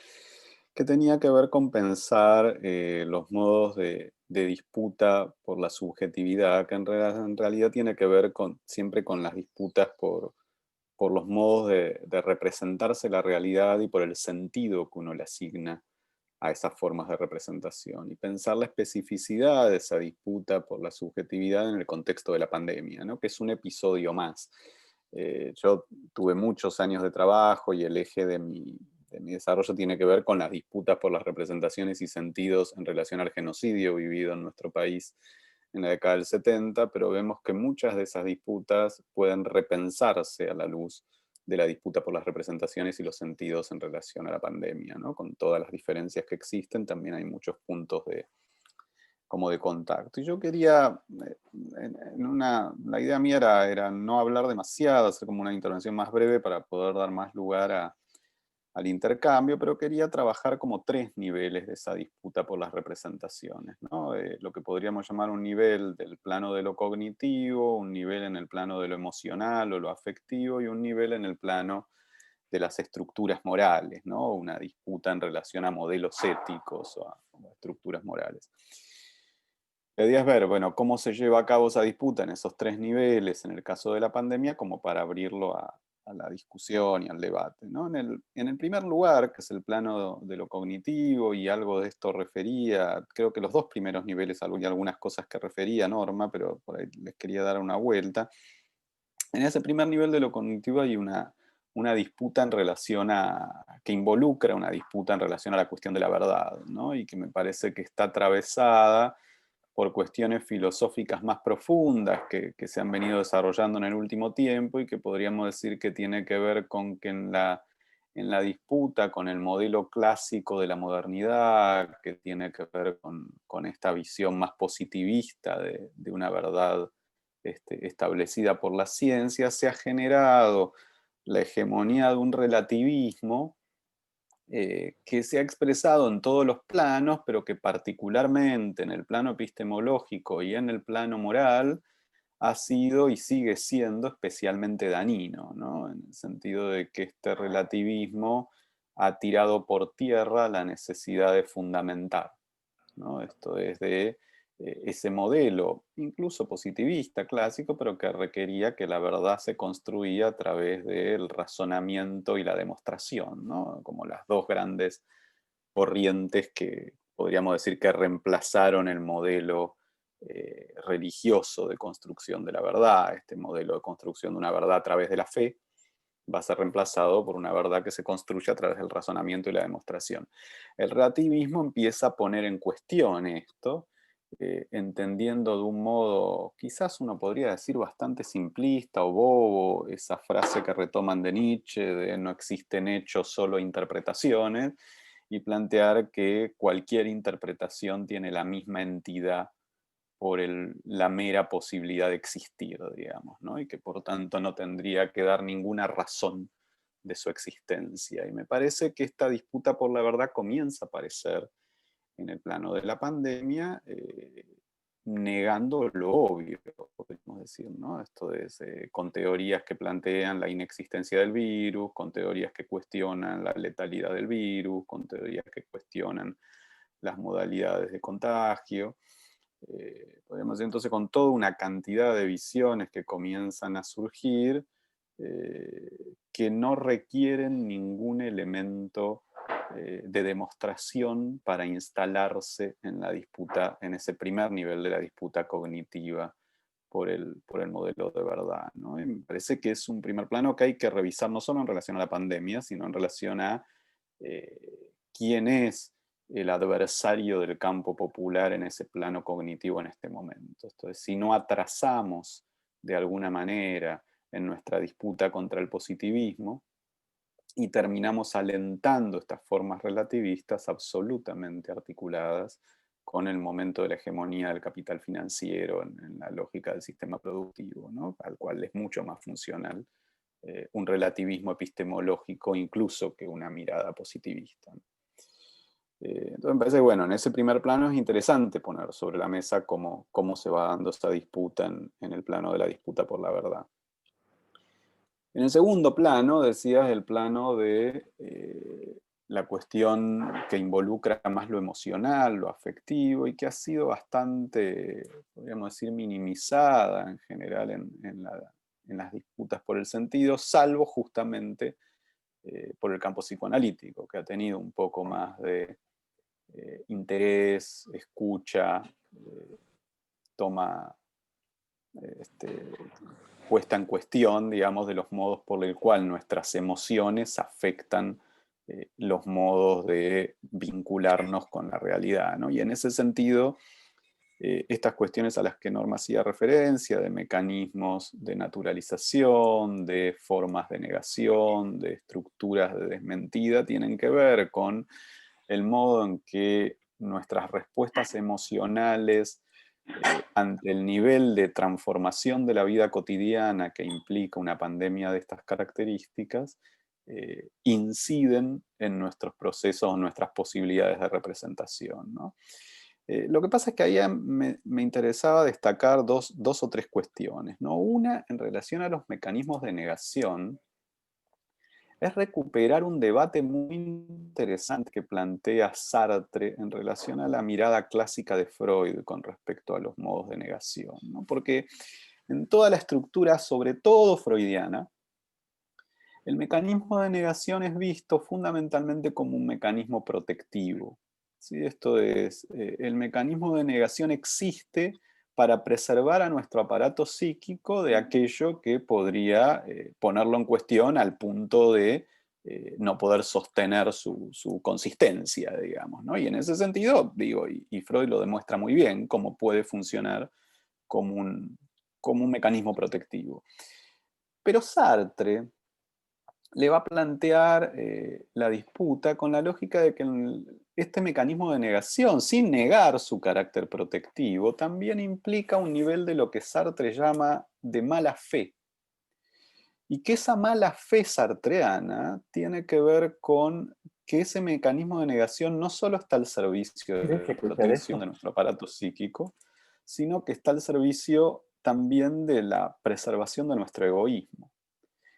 [SPEAKER 7] que tenía que ver con pensar los modos de disputa por la subjetividad, que en realidad tiene que ver siempre con las disputas por los modos de representarse la realidad y por el sentido que uno le asigna a esas formas de representación, y pensar la especificidad de esa disputa por la subjetividad en el contexto de la pandemia, ¿no? Que es un episodio más. Yo tuve muchos años de trabajo y el eje de mi desarrollo tiene que ver con las disputas por las representaciones y sentidos en relación al genocidio vivido en nuestro país en la década del 70, pero vemos que muchas de esas disputas pueden repensarse a la luz de la disputa por las representaciones y los sentidos en relación a la pandemia, ¿no? Con todas las diferencias que existen, también hay muchos puntos como de contacto. Y yo quería, la idea mía era no hablar demasiado, hacer como una intervención más breve para poder dar más lugar al intercambio, pero quería trabajar como 3 niveles de esa disputa por las representaciones, ¿no? Lo que podríamos llamar un nivel del plano de lo cognitivo, un nivel en el plano de lo emocional o lo afectivo, y un nivel en el plano de las estructuras morales, ¿no? Una disputa en relación a modelos éticos o a estructuras morales. La idea es ver, bueno, cómo se lleva a cabo esa disputa en esos 3 niveles, en el caso de la pandemia, como para abrirlo a la discusión y al debate, ¿no? En el primer lugar, que es el plano de lo cognitivo, y algo de esto refería, creo que los 2 primeros niveles, y algunas cosas que refería Norma, pero por ahí les quería dar una vuelta. En ese primer nivel de lo cognitivo hay una disputa en relación que involucra una disputa en relación a la cuestión de la verdad, ¿no? Y que me parece que está atravesada por cuestiones filosóficas más profundas que se han venido desarrollando en el último tiempo, y que podríamos decir que tiene que ver con que en la disputa con el modelo clásico de la modernidad, que tiene que ver con esta visión más positivista de una verdad establecida por la ciencia, se ha generado la hegemonía de un relativismo que se ha expresado en todos los planos, pero que particularmente en el plano epistemológico y en el plano moral ha sido y sigue siendo especialmente dañino, ¿no? En el sentido de que este relativismo ha tirado por tierra la necesidad de fundamentar, ¿no? Esto es de ese modelo, incluso positivista, clásico, pero que requería que la verdad se construía a través del razonamiento y la demostración, ¿no? Como las 2 grandes corrientes que podríamos decir que reemplazaron el modelo religioso de construcción de la verdad. Este modelo de construcción de una verdad a través de la fe va a ser reemplazado por una verdad que se construye a través del razonamiento y la demostración. El relativismo empieza a poner en cuestión esto, entendiendo de un modo, quizás uno podría decir bastante simplista o bobo, esa frase que retoman de Nietzsche, de no existen hechos, solo interpretaciones, y plantear que cualquier interpretación tiene la misma entidad por la mera posibilidad de existir, digamos, ¿no? Y que por tanto no tendría que dar ninguna razón de su existencia. Y me parece que esta disputa por la verdad comienza a aparecer en el plano de la pandemia, negando lo obvio, podemos decir, ¿no? Esto es con teorías que plantean la inexistencia del virus, con teorías que cuestionan la letalidad del virus, con teorías que cuestionan las modalidades de contagio. Podemos decir entonces con toda una cantidad de visiones que comienzan a surgir, que no requieren ningún elemento de demostración para instalarse en la disputa, en ese primer nivel de la disputa cognitiva por el modelo de verdad, ¿no? Y me parece que es un primer plano que hay que revisar no solo en relación a la pandemia, sino en relación a quién es el adversario del campo popular en ese plano cognitivo en este momento. Entonces, si no atrasamos de alguna manera en nuestra disputa contra el positivismo y terminamos alentando estas formas relativistas absolutamente articuladas con el momento de la hegemonía del capital financiero en la lógica del sistema productivo, ¿no? Al cual es mucho más funcional un relativismo epistemológico incluso que una mirada positivista, ¿no? Entonces me parece que, bueno, en ese primer plano es interesante poner sobre la mesa cómo se va dando esta disputa en el plano de la disputa por la verdad. En el segundo plano, decías, el plano de la cuestión que involucra más lo emocional, lo afectivo, y que ha sido bastante, podríamos decir, minimizada en general en las disputas por el sentido, salvo justamente por el campo psicoanalítico, que ha tenido un poco más de interés, escucha, toma, puesta en cuestión, digamos, de los modos por el cual nuestras emociones afectan los modos de vincularnos con la realidad, ¿no? Y en ese sentido, estas cuestiones a las que Norma hacía referencia, de mecanismos de naturalización, de formas de negación, de estructuras de desmentida, tienen que ver con el modo en que nuestras respuestas emocionales ante el nivel de transformación de la vida cotidiana que implica una pandemia de estas características, inciden en nuestros procesos, nuestras posibilidades de representación, ¿no? Lo que pasa es que ahí me interesaba destacar dos o tres cuestiones, ¿no? Una, en relación a los mecanismos de negación, es recuperar un debate muy interesante que plantea Sartre en relación a la mirada clásica de Freud con respecto a los modos de negación, ¿no? Porque en toda la estructura, sobre todo freudiana, el mecanismo de negación es visto fundamentalmente como un mecanismo protectivo. ¿Sí? Esto es, el mecanismo de negación existe para preservar a nuestro aparato psíquico de aquello que podría ponerlo en cuestión al punto de no poder sostener su consistencia, digamos, ¿no? Y en ese sentido, digo, y Freud lo demuestra muy bien, cómo puede funcionar como un mecanismo protectivo. Pero Sartre le va a plantear la disputa con la lógica de que este mecanismo de negación, sin negar su carácter protectivo, también implica un nivel de lo que Sartre llama de mala fe. Y que esa mala fe sartreana tiene que ver con que ese mecanismo de negación no solo está al servicio de la protección de nuestro aparato psíquico, sino que está al servicio también de la preservación de nuestro egoísmo.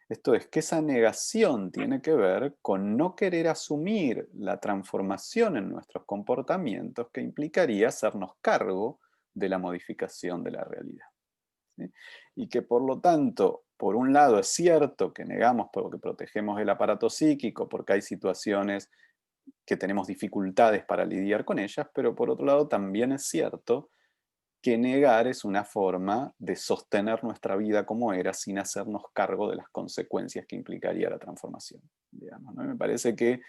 [SPEAKER 7] Esto es, que esa negación tiene que ver con no querer asumir la transformación en nuestros comportamientos que implicaría hacernos cargo de la modificación de la realidad, ¿sí? Y que por lo tanto, por un lado es cierto que negamos porque protegemos el aparato psíquico, porque hay situaciones que tenemos dificultades para lidiar con ellas, pero por otro lado también es cierto que negar es una forma de sostener nuestra vida como era sin hacernos cargo de las consecuencias que implicaría la transformación, digamos, ¿no? Y me parece que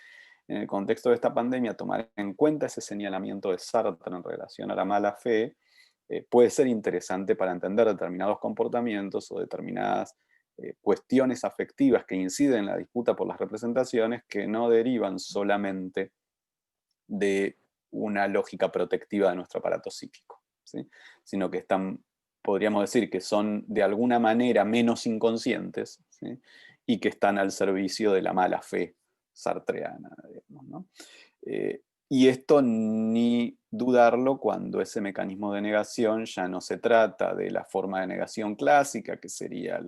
[SPEAKER 7] en el contexto de esta pandemia tomar en cuenta ese señalamiento de Sartre en relación a la mala fe puede ser interesante para entender determinados comportamientos o determinadas cuestiones afectivas que inciden en la disputa por las representaciones que no derivan solamente de una lógica protectiva de nuestro aparato psíquico, ¿sí? Sino que están, podríamos decir que son de alguna manera menos inconscientes, ¿sí? Y que están al servicio de la mala fe sartreana, digamos, ¿no? Y esto ni dudarlo cuando ese mecanismo de negación ya no se trata de la forma de negación clásica, que sería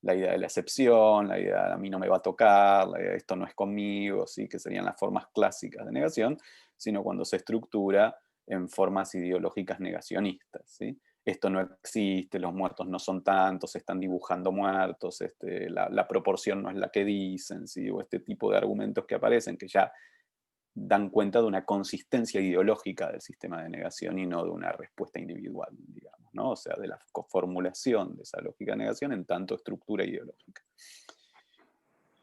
[SPEAKER 7] la idea de la excepción, la idea de a mí no me va a tocar, la idea de esto no es conmigo, ¿sí? Que serían las formas clásicas de negación, sino cuando se estructura en formas ideológicas negacionistas, ¿sí? Esto no existe, los muertos no son tantos, se están dibujando muertos, la proporción no es la que dicen, ¿sí? O este tipo de argumentos que aparecen, que ya dan cuenta de una consistencia ideológica del sistema de negación y no de una respuesta individual, digamos, ¿no? O sea, de la formulación de esa lógica de negación en tanto estructura ideológica.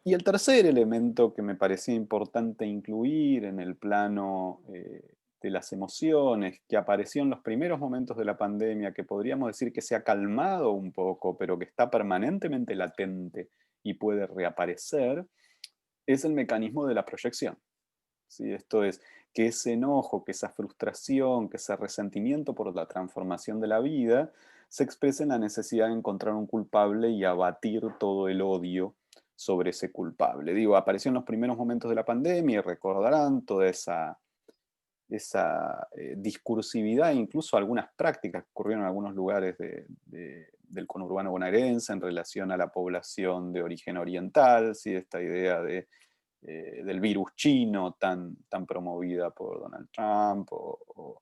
[SPEAKER 7] Y el tercer elemento que me parecía importante incluir en el plano de las emociones, que apareció en los primeros momentos de la pandemia, que podríamos decir que se ha calmado un poco, pero que está permanentemente latente y puede reaparecer, es el mecanismo de la proyección. ¿Sí? Esto es, que ese enojo, que esa frustración, que ese resentimiento por la transformación de la vida, se expresa en la necesidad de encontrar un culpable y abatir todo el odio sobre ese culpable. Digo, apareció en los primeros momentos de la pandemia y recordarán toda esa discursividad, incluso algunas prácticas que ocurrieron en algunos lugares del conurbano bonaerense en relación a la población de origen oriental, ¿sí? Esta idea del virus chino tan promovida por Donald Trump, o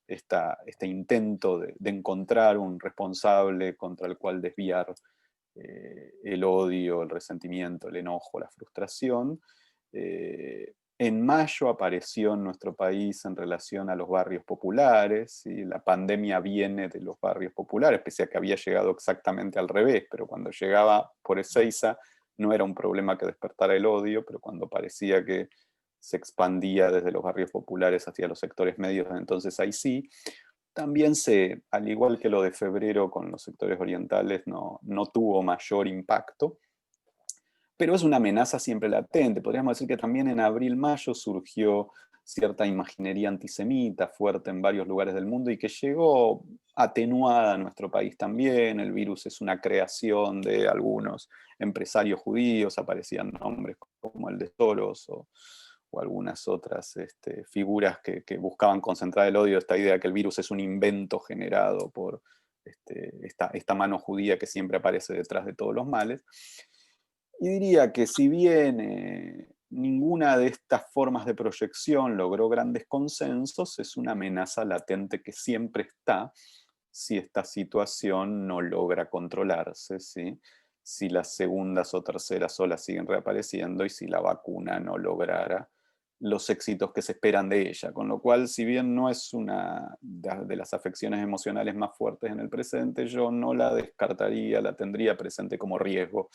[SPEAKER 7] este intento de encontrar un responsable contra el cual desviar el odio, el resentimiento, el enojo, la frustración. En mayo apareció en nuestro país en relación a los barrios populares, y la pandemia viene de los barrios populares, pese a que había llegado exactamente al revés, pero cuando llegaba por Ezeiza no era un problema que despertara el odio, pero cuando parecía que se expandía desde los barrios populares hacia los sectores medios, entonces ahí sí. También al igual que lo de febrero con los sectores orientales, no tuvo mayor impacto, pero es una amenaza siempre latente. Podríamos decir que también en abril-mayo surgió cierta imaginería antisemita fuerte en varios lugares del mundo y que llegó atenuada a nuestro país también. El virus es una creación de algunos empresarios judíos, aparecían nombres como el de Soros o algunas otras figuras que buscaban concentrar el odio, esta idea de que el virus es un invento generado por esta mano judía que siempre aparece detrás de todos los males. Y diría que si bien ninguna de estas formas de proyección logró grandes consensos, es una amenaza latente que siempre está si esta situación no logra controlarse, ¿sí? Si las segundas o terceras olas siguen reapareciendo y si la vacuna no lograra los éxitos que se esperan de ella. Con lo cual, si bien no es una de las afecciones emocionales más fuertes en el presente, yo no la descartaría, la tendría presente como riesgo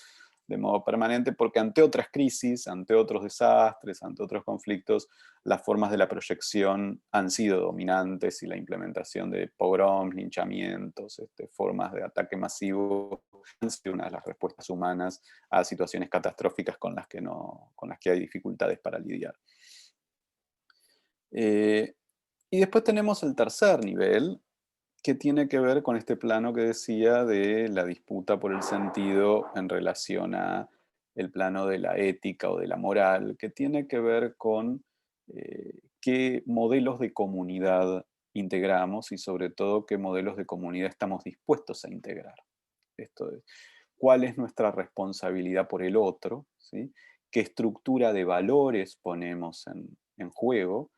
[SPEAKER 7] de modo permanente, porque ante otras crisis, ante otros desastres, ante otros conflictos, las formas de la proyección han sido dominantes y la implementación de pogroms, linchamientos, formas de ataque masivo han sido una de las respuestas humanas a situaciones catastróficas con las que hay dificultades para lidiar. Y después tenemos el tercer nivel, que tiene que ver con este plano que decía de la disputa por el sentido en relación a el plano de la ética o de la moral, que tiene que ver con qué modelos de comunidad integramos y sobre todo qué modelos de comunidad estamos dispuestos a integrar. Esto es, ¿cuál es nuestra responsabilidad por el otro? ¿Sí? ¿Qué estructura de valores ponemos en juego?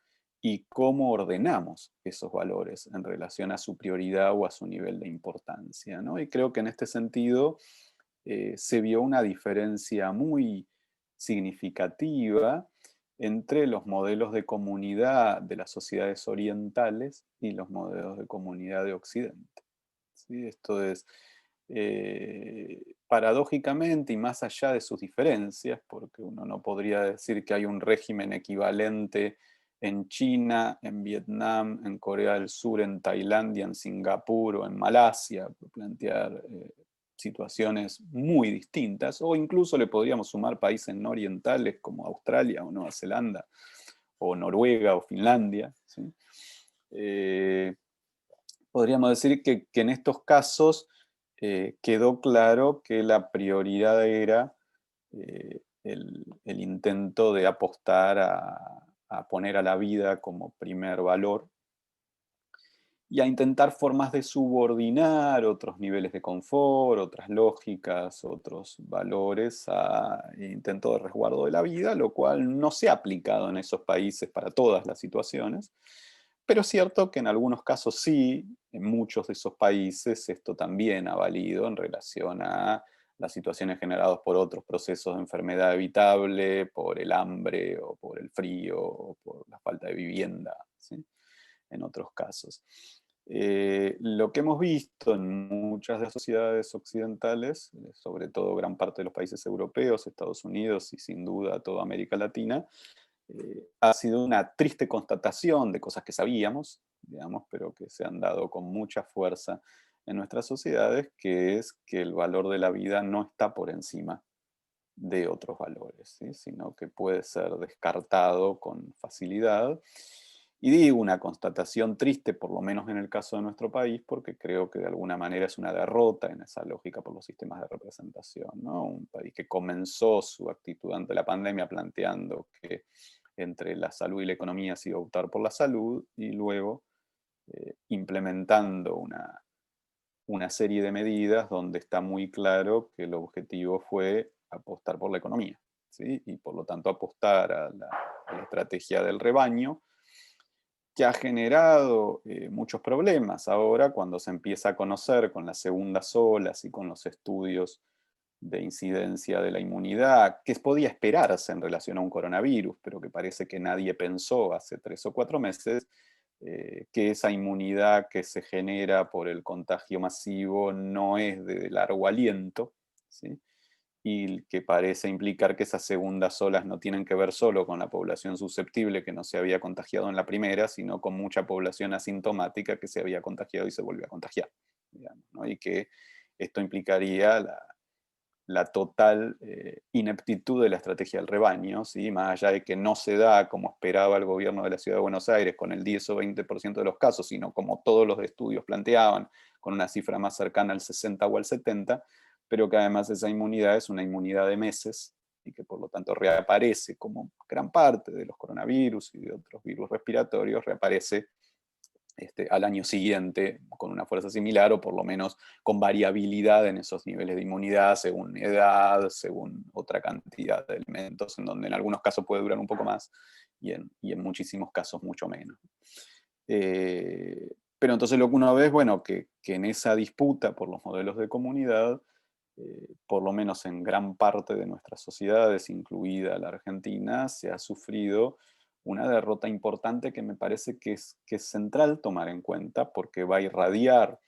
[SPEAKER 7] Y cómo ordenamos esos valores en relación a su prioridad o a su nivel de importancia, ¿no? Y creo que en este sentido se vio una diferencia muy significativa entre los modelos de comunidad de las sociedades orientales y los modelos de comunidad de Occidente, ¿sí? Esto es, paradójicamente y más allá de sus diferencias, porque uno no podría decir que hay un régimen equivalente en China, en Vietnam, en Corea del Sur, en Tailandia, en Singapur o en Malasia, plantear situaciones muy distintas, o incluso le podríamos sumar países no orientales como Australia o Nueva Zelanda, o Noruega o Finlandia, ¿sí? Podríamos decir que en estos casos quedó claro que la prioridad era el intento de apostar a poner a la vida como primer valor y a intentar formas de subordinar otros niveles de confort, otras lógicas, otros valores a intento de resguardo de la vida, lo cual no se ha aplicado en esos países para todas las situaciones, pero es cierto que en algunos casos sí, en muchos de esos países esto también ha valido en relación a las situaciones generadas por otros procesos de enfermedad evitable, por el hambre o por el frío o por la falta de vivienda, ¿sí? En otros casos. Lo que hemos visto en muchas de las sociedades occidentales, sobre todo gran parte de los países europeos, Estados Unidos y sin duda toda América Latina, ha sido una triste constatación de cosas que sabíamos, digamos, pero que se han dado con mucha fuerza en nuestras sociedades, que es que el valor de la vida no está por encima de otros valores, ¿sí? Sino que puede ser descartado con facilidad. Y digo una constatación triste, por lo menos en el caso de nuestro país, porque creo que de alguna manera es una derrota en esa lógica por los sistemas de representación, ¿no? Un país que comenzó su actitud ante la pandemia planteando que entre la salud y la economía se iba a optar por la salud y luego implementando una serie de medidas donde está muy claro que el objetivo fue apostar por la economía, ¿sí? Y por lo tanto apostar a la estrategia del rebaño, que ha generado muchos problemas ahora cuando se empieza a conocer con las segundas olas y con los estudios de incidencia de la inmunidad, que podía esperarse en relación a un coronavirus, pero que parece que nadie pensó hace 3 o 4 meses, que esa inmunidad que se genera por el contagio masivo no es de largo aliento, ¿sí? Y que parece implicar que esas segundas olas no tienen que ver solo con la población susceptible que no se había contagiado en la primera, sino con mucha población asintomática que se había contagiado y se volvió a contagiar, digamos, ¿no? Y que esto implicaría la total ineptitud de la estrategia del rebaño, ¿sí? Más allá de que no se da como esperaba el gobierno de la Ciudad de Buenos Aires con el 10 o 20% de los casos, sino como todos los estudios planteaban, con una cifra más cercana al 60 o al 70, pero que además esa inmunidad es una inmunidad de meses y que por lo tanto reaparece como gran parte de los coronavirus y de otros virus respiratorios, reaparece al año siguiente con una fuerza similar o por lo menos con variabilidad en esos niveles de inmunidad según edad, según otra cantidad de elementos, en donde en algunos casos puede durar un poco más y en muchísimos casos mucho menos. Pero entonces lo que uno ve es, bueno, que en esa disputa por los modelos de comunidad, por lo menos en gran parte de nuestras sociedades, incluida la Argentina, se ha sufrido una derrota importante que me parece que es central tomar en cuenta porque va a irradiar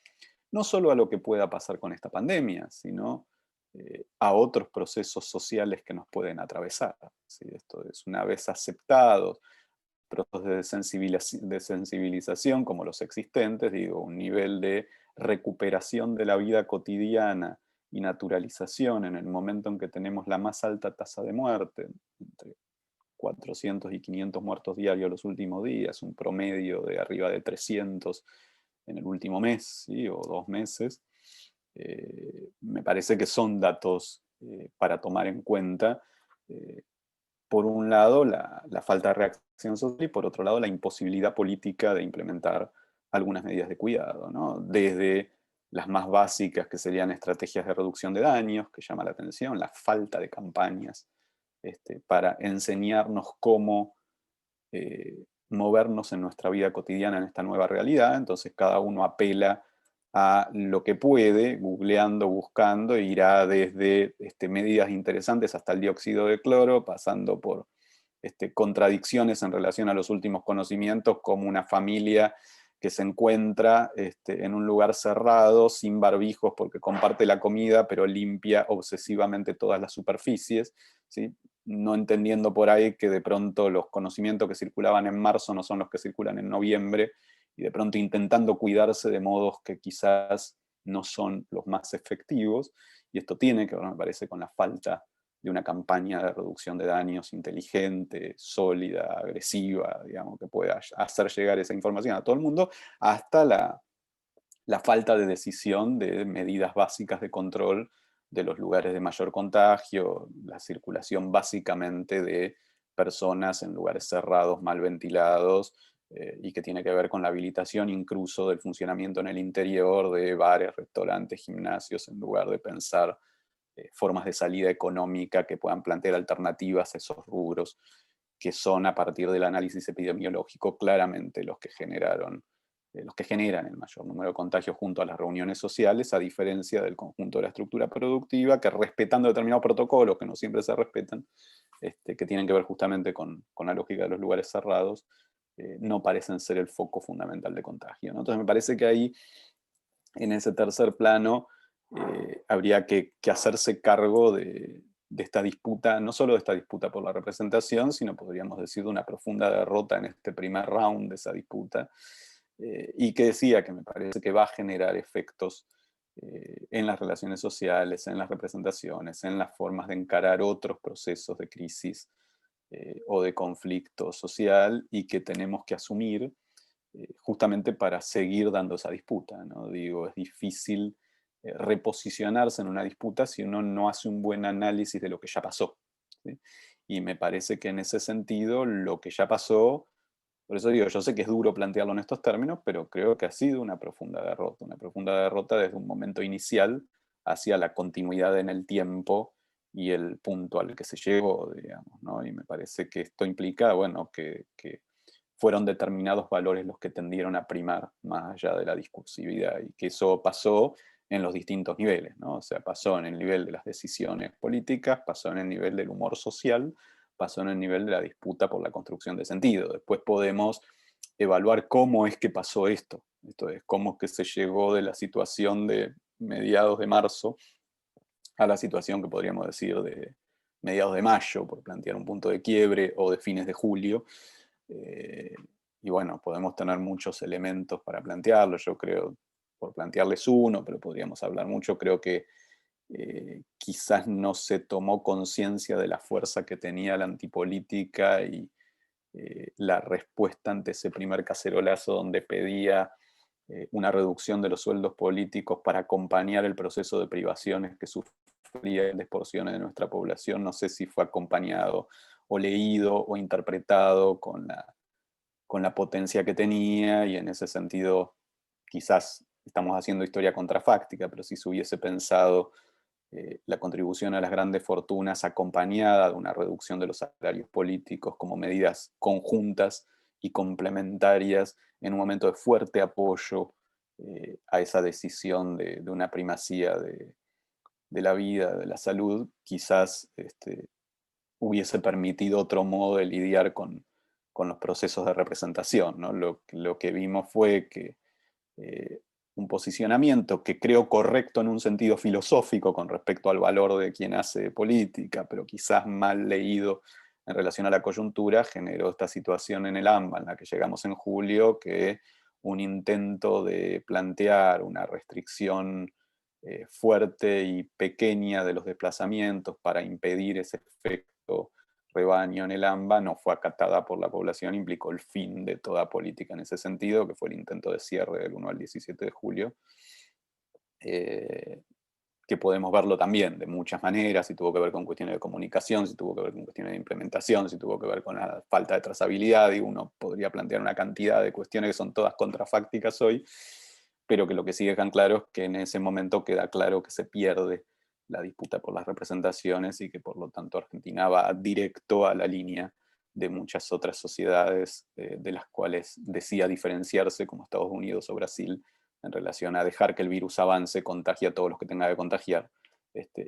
[SPEAKER 7] no solo a lo que pueda pasar con esta pandemia, sino a otros procesos sociales que nos pueden atravesar. ¿Sí? Esto es, una vez aceptados procesos de sensibilización como los existentes, digo, un nivel de recuperación de la vida cotidiana y naturalización en el momento en que tenemos la más alta tasa de muerte, entre 400 y 500 muertos diarios los últimos días, un promedio de arriba de 300 en el último mes, ¿sí? O 2 meses, me parece que son datos para tomar en cuenta. Por un lado, la falta de reacción social y por otro lado, la imposibilidad política de implementar algunas medidas de cuidado, ¿no? Desde las más básicas, que serían estrategias de reducción de daños, que llama la atención, la falta de campañas para enseñarnos cómo movernos en nuestra vida cotidiana en esta nueva realidad. Entonces cada uno apela a lo que puede, googleando, buscando, e irá desde medidas interesantes hasta el dióxido de cloro, pasando por contradicciones en relación a los últimos conocimientos, como una familia que se encuentra en un lugar cerrado, sin barbijos porque comparte la comida, pero limpia obsesivamente todas las superficies, ¿sí? No entendiendo por ahí que de pronto los conocimientos que circulaban en marzo no son los que circulan en noviembre, y de pronto intentando cuidarse de modos que quizás no son los más efectivos, y esto tiene que ver, me parece, con la falta de una campaña de reducción de daños inteligente, sólida, agresiva, digamos, que pueda hacer llegar esa información a todo el mundo, hasta la falta de decisión de medidas básicas de control de los lugares de mayor contagio, la circulación básicamente de personas en lugares cerrados, mal ventilados, y que tiene que ver con la habilitación incluso del funcionamiento en el interior de bares, restaurantes, gimnasios, en lugar de pensar formas de salida económica que puedan plantear alternativas a esos rubros, que son, a partir del análisis epidemiológico, claramente los que generan el mayor número de contagios junto a las reuniones sociales, a diferencia del conjunto de la estructura productiva, que respetando determinados protocolos, que no siempre se respetan, que tienen que ver justamente con la lógica de los lugares cerrados, no parecen ser el foco fundamental de contagio, ¿no? Entonces me parece que ahí, en ese tercer plano, habría que hacerse cargo de esta disputa, no solo de esta disputa por la representación, sino podríamos decir de una profunda derrota en este primer round de esa disputa, y que decía que me parece que va a generar efectos en las relaciones sociales, en las representaciones, en las formas de encarar otros procesos de crisis o de conflicto social, y que tenemos que asumir justamente para seguir dando esa disputa, ¿no? Digo, es difícil reposicionarse en una disputa si uno no hace un buen análisis de lo que ya pasó, ¿sí? Y me parece que en ese sentido lo que ya pasó, por eso digo, yo sé que es duro plantearlo en estos términos, pero creo que ha sido una profunda derrota desde un momento inicial hacia la continuidad en el tiempo y el punto al que se llegó, digamos, ¿no? Y me parece que esto implica, bueno, que fueron determinados valores los que tendieron a primar más allá de la discursividad, y que eso pasó en los distintos niveles, ¿no? O sea, pasó en el nivel de las decisiones políticas, pasó en el nivel del humor social, pasó en el nivel de la disputa por la construcción de sentido. Después podemos evaluar cómo es que pasó esto. Esto es, cómo es que se llegó de la situación de mediados de marzo a la situación que podríamos decir de mediados de mayo, por plantear un punto de quiebre, o de fines de julio. Y bueno, podemos tener muchos elementos para plantearlo. Yo creo, por plantearles uno, pero podríamos hablar mucho, creo que quizás no se tomó conciencia de la fuerza que tenía la antipolítica y la respuesta ante ese primer cacerolazo donde pedía una reducción de los sueldos políticos para acompañar el proceso de privaciones que sufría porciones de nuestra población. No sé si fue acompañado o leído o interpretado con la potencia que tenía, y en ese sentido quizás estamos haciendo historia contrafáctica, pero si se hubiese pensado la contribución a las grandes fortunas acompañada de una reducción de los salarios políticos como medidas conjuntas y complementarias en un momento de fuerte apoyo a esa decisión de una primacía de la vida, de la salud, quizás hubiese permitido otro modo de lidiar con los procesos de representación, ¿no? Lo que vimos fue que un posicionamiento que creo correcto en un sentido filosófico con respecto al valor de quien hace política, pero quizás mal leído en relación a la coyuntura, generó esta situación en el AMBA en la que llegamos en julio, que un intento de plantear una restricción fuerte y pequeña de los desplazamientos para impedir ese efecto rebaño en el AMBA no fue acatada por la población, implicó el fin de toda política en ese sentido, que fue el intento de cierre del 1 al 17 de julio, que podemos verlo también de muchas maneras, si tuvo que ver con cuestiones de comunicación, si tuvo que ver con cuestiones de implementación, si tuvo que ver con la falta de trazabilidad, y uno podría plantear una cantidad de cuestiones que son todas contrafácticas hoy, pero que lo que sí dejan claro es que en ese momento queda claro que se pierde la disputa por las representaciones y que por lo tanto Argentina va directo a la línea de muchas otras sociedades de las cuales decía diferenciarse, como Estados Unidos o Brasil, en relación a dejar que el virus avance, contagie a todos los que tenga que contagiar,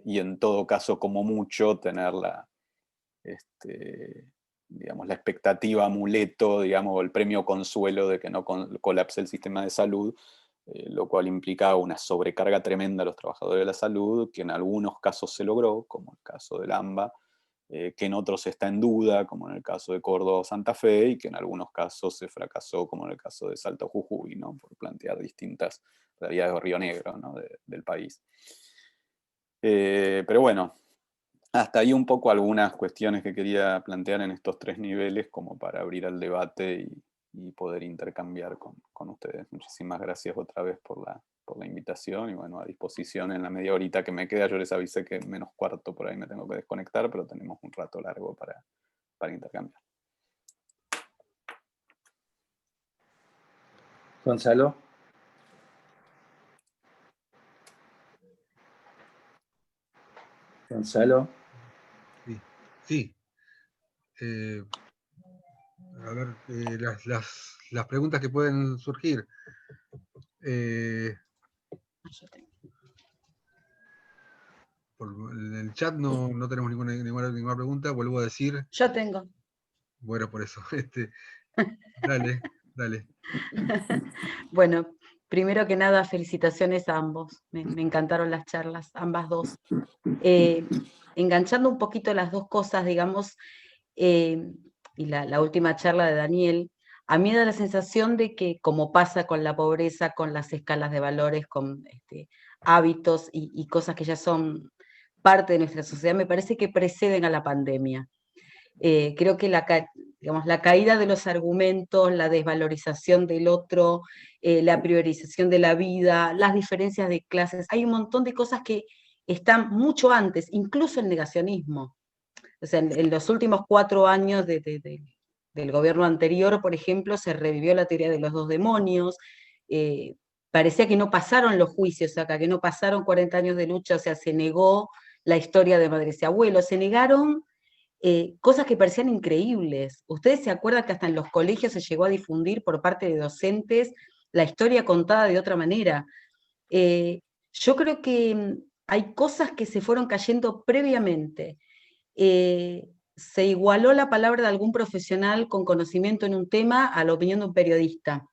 [SPEAKER 7] y en todo caso, como mucho, tener digamos, la expectativa amuleto, digamos, o el premio consuelo de que no colapse el sistema de salud, lo cual implicaba una sobrecarga tremenda a los trabajadores de la salud, que en algunos casos se logró, como el caso del AMBA, que en otros está en duda, como en el caso de Córdoba o Santa Fe, y que en algunos casos se fracasó, como en el caso de Salta o Jujuy, ¿no? Por plantear distintas realidades de Río Negro, ¿no? del país. Pero bueno, hasta ahí un poco algunas cuestiones que quería plantear en estos 3 niveles, como para abrir al debate y poder intercambiar con ustedes. Muchísimas gracias otra vez por la invitación, y bueno, a disposición en la media horita que me queda. Yo les avisé que menos cuarto por ahí me tengo que desconectar, pero tenemos un rato largo para intercambiar.
[SPEAKER 3] Gonzalo. Gonzalo.
[SPEAKER 6] Sí. A ver, las preguntas que pueden surgir. En el chat no tenemos ninguna pregunta, vuelvo a decir.
[SPEAKER 2] Yo tengo.
[SPEAKER 6] Bueno, por eso. Dale.
[SPEAKER 2] Bueno, primero que nada, felicitaciones a ambos. Me encantaron las charlas, ambas dos. Enganchando un poquito las dos cosas, digamos, y la última charla de Daniel, a mí me da la sensación de que, como pasa con la pobreza, con las escalas de valores, con hábitos y cosas que ya son parte de nuestra sociedad, me parece que preceden a la pandemia. Creo que la caída de los argumentos, la desvalorización del otro, la priorización de la vida, las diferencias de clases, hay un montón de cosas que están mucho antes, incluso el negacionismo. O sea, en los últimos 4 años del gobierno anterior, por ejemplo, se revivió la teoría de los 2 demonios, parecía que no pasaron los juicios acá, que no pasaron 40 años de lucha, o sea, se negó la historia de madres y abuelos, se negaron cosas que parecían increíbles. Ustedes se acuerdan que hasta en los colegios se llegó a difundir por parte de docentes la historia contada de otra manera. Yo creo que hay cosas que se fueron cayendo previamente. Se igualó la palabra de algún profesional con conocimiento en un tema a la opinión de un periodista.